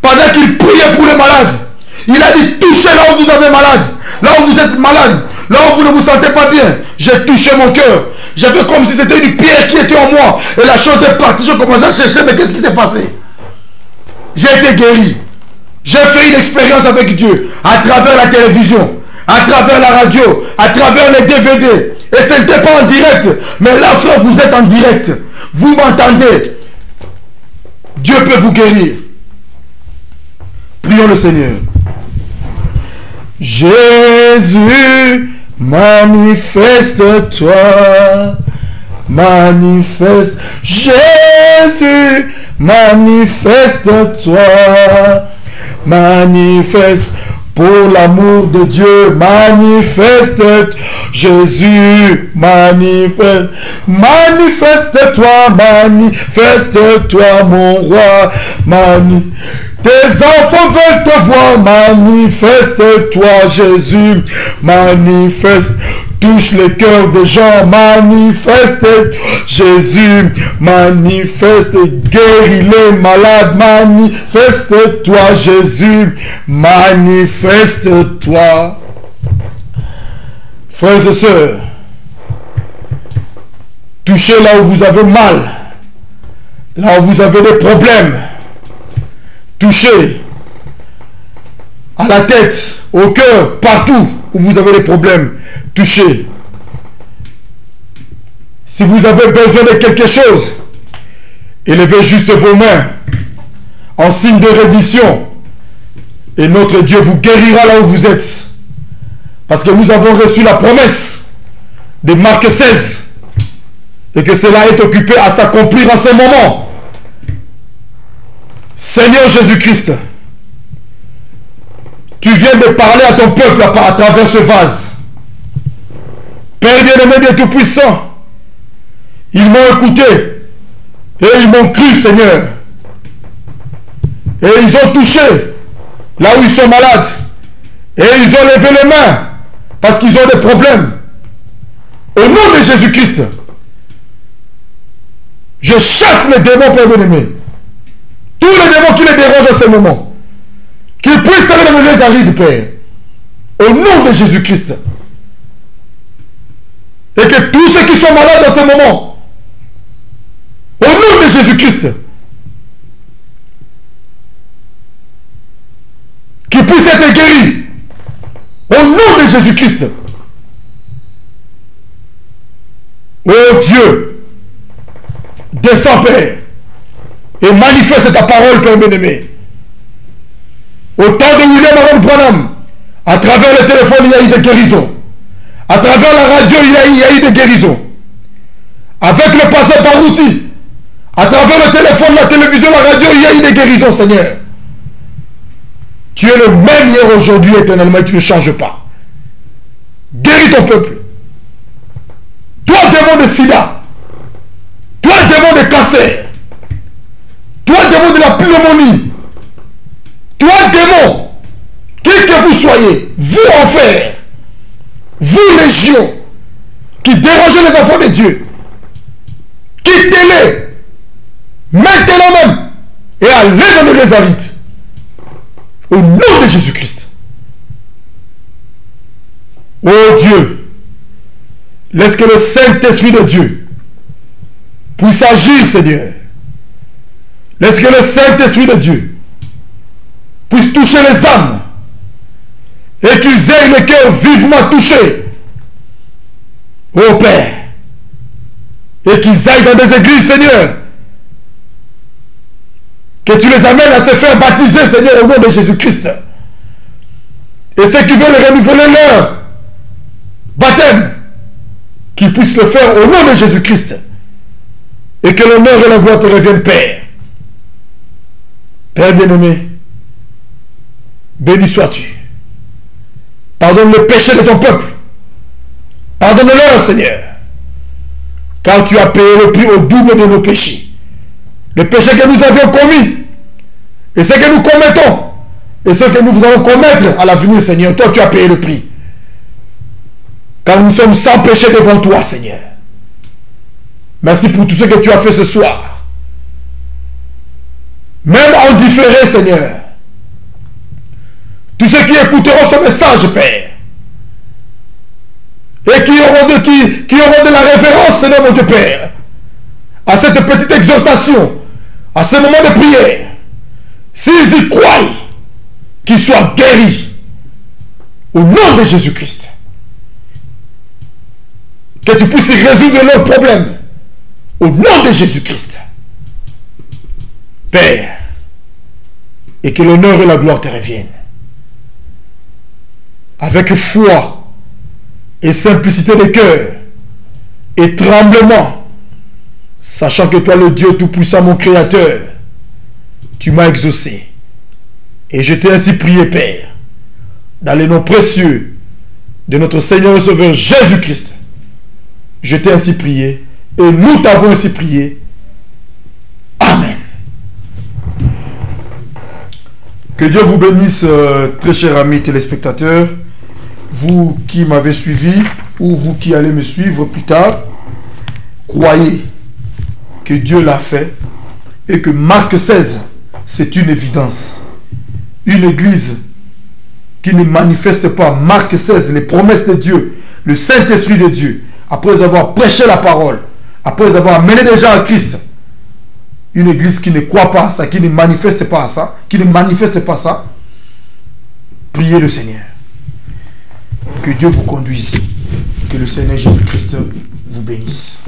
Pendant qu'il priait pour les malades. Il a dit, touchez là où vous avez malade. Là où vous êtes malade. Là où vous ne vous sentez pas bien. J'ai touché mon cœur. J'avais comme si c'était une pierre qui était en moi. Et la chose est partie. Je commençais à chercher. Mais qu'est-ce qui s'est passé? J'ai été guéri. J'ai fait une expérience avec Dieu. À travers la télévision. À travers la radio. À travers les DVD. Et ce n'était pas en direct. Mais là, frère, vous êtes en direct. Vous m'entendez. Dieu peut vous guérir. Prions le Seigneur. Jésus, manifeste-toi, manifeste. Jésus, manifeste-toi, manifeste. Pour l'amour de Dieu, manifeste. Jésus, manifeste. Manifeste-toi, manifeste-toi, mon roi. Tes enfants veulent te voir, manifeste-toi, Jésus, manifeste. touche le cœur des gens, manifeste Jésus, manifeste, guéris les malades, manifeste-toi Jésus, manifeste-toi. Frères et sœurs, touchez là où vous avez mal, là où vous avez des problèmes, touchez à la tête, au cœur, partout où vous avez des problèmes, touchez. Si vous avez besoin de quelque chose, élevez juste vos mains en signe de reddition et notre Dieu vous guérira là où vous êtes. Parce que nous avons reçu la promesse de Marc 16 et que cela est occupé à s'accomplir en ce moment. Seigneur Jésus-Christ, tu viens de parler à ton peuple à travers ce vase. Père bien-aimé Dieu Tout-Puissant, ils m'ont écouté et ils m'ont cru, Seigneur. Et ils ont touché là où ils sont malades. Et ils ont levé les mains parce qu'ils ont des problèmes. Au nom de Jésus-Christ, je chasse les démons, Père bien-aimé. Tous les démons qui les dérangent en ce moment. Qu'ils puissent aller dans les arides, Père. Au nom de Jésus-Christ. Et que tous ceux qui sont malades en ce moment, au nom de Jésus-Christ, qu'ils puissent être guéris. Au nom de Jésus-Christ. Oh Dieu, descends, Père, et manifeste ta parole, Père bien-aimé. Au temps de William Aaron Branham, à travers le téléphone, il y a eu des guérisons. À travers la radio, il y a eu des guérisons. Avec le pasteur Barouti, à travers le téléphone, la télévision, la radio, il y a eu des guérisons, Seigneur. Tu es le même hier, aujourd'hui, éternellement, tu ne changes pas. Guéris ton peuple. Toi, démon de sida. Toi, démon de cancer. Toi, démon de la pneumonie. Toi, démon, qui que vous soyez, vous enfer, vous légion, qui dérangez les enfants de Dieu, quittez-les, maintenant même, et allez dans les arides. Au nom de Jésus-Christ. Oh Dieu, laisse que le Saint-Esprit de Dieu puisse agir, Seigneur. Laisse que le Saint-Esprit de Dieu puisse toucher les âmes et qu'ils aient le cœur vivement touché, ô Père, et qu'ils aillent dans des églises, Seigneur, que tu les amènes à se faire baptiser, Seigneur, au nom de Jésus-Christ. Et ceux qui veulent renouveler leur baptême, qu'ils puissent le faire au nom de Jésus-Christ. Et que l'honneur et la gloire te reviennent, Père. Père bien-aimé, béni sois-tu. Pardonne le péché de ton peuple. Pardonne-leur, Seigneur. Car tu as payé le prix au double de nos péchés. Les péchés que nous avions commis, et ceux que nous commettons, et ceux que nous allons commettre à l'avenir, Seigneur, toi tu as payé le prix. Car nous sommes sans péché devant toi, Seigneur. Merci pour tout ce que tu as fait ce soir. Même en différé, Seigneur. Tous ceux qui écouteront ce message, Père, et qui auront de la référence, Seigneur mon Dieu, Père, à cette petite exhortation, à ce moment de prière, s'ils y croient, qu'ils soient guéris au nom de Jésus-Christ. Que tu puisses résoudre leurs problèmes au nom de Jésus-Christ. Père, et que l'honneur et la gloire te reviennent. Avec foi et simplicité de cœur et tremblement, sachant que toi, le Dieu Tout-Puissant, mon Créateur, tu m'as exaucé. Et je t'ai ainsi prié, Père, dans les noms précieux de notre Seigneur et Sauveur Jésus-Christ. Je t'ai ainsi prié et nous t'avons ainsi prié. Amen. Que Dieu vous bénisse, très chers amis téléspectateurs, vous qui m'avez suivi ou vous qui allez me suivre plus tard, croyez que Dieu l'a fait et que Marc 16, c'est une évidence. Une église qui ne manifeste pas Marc 16, les promesses de Dieu, le Saint-Esprit de Dieu, après avoir prêché la parole, après avoir amené des gens à Christ, une église qui ne croit pas à ça, qui ne manifeste pas ça, priez le Seigneur. Que Dieu vous conduise. Que le Seigneur Jésus-Christ vous bénisse.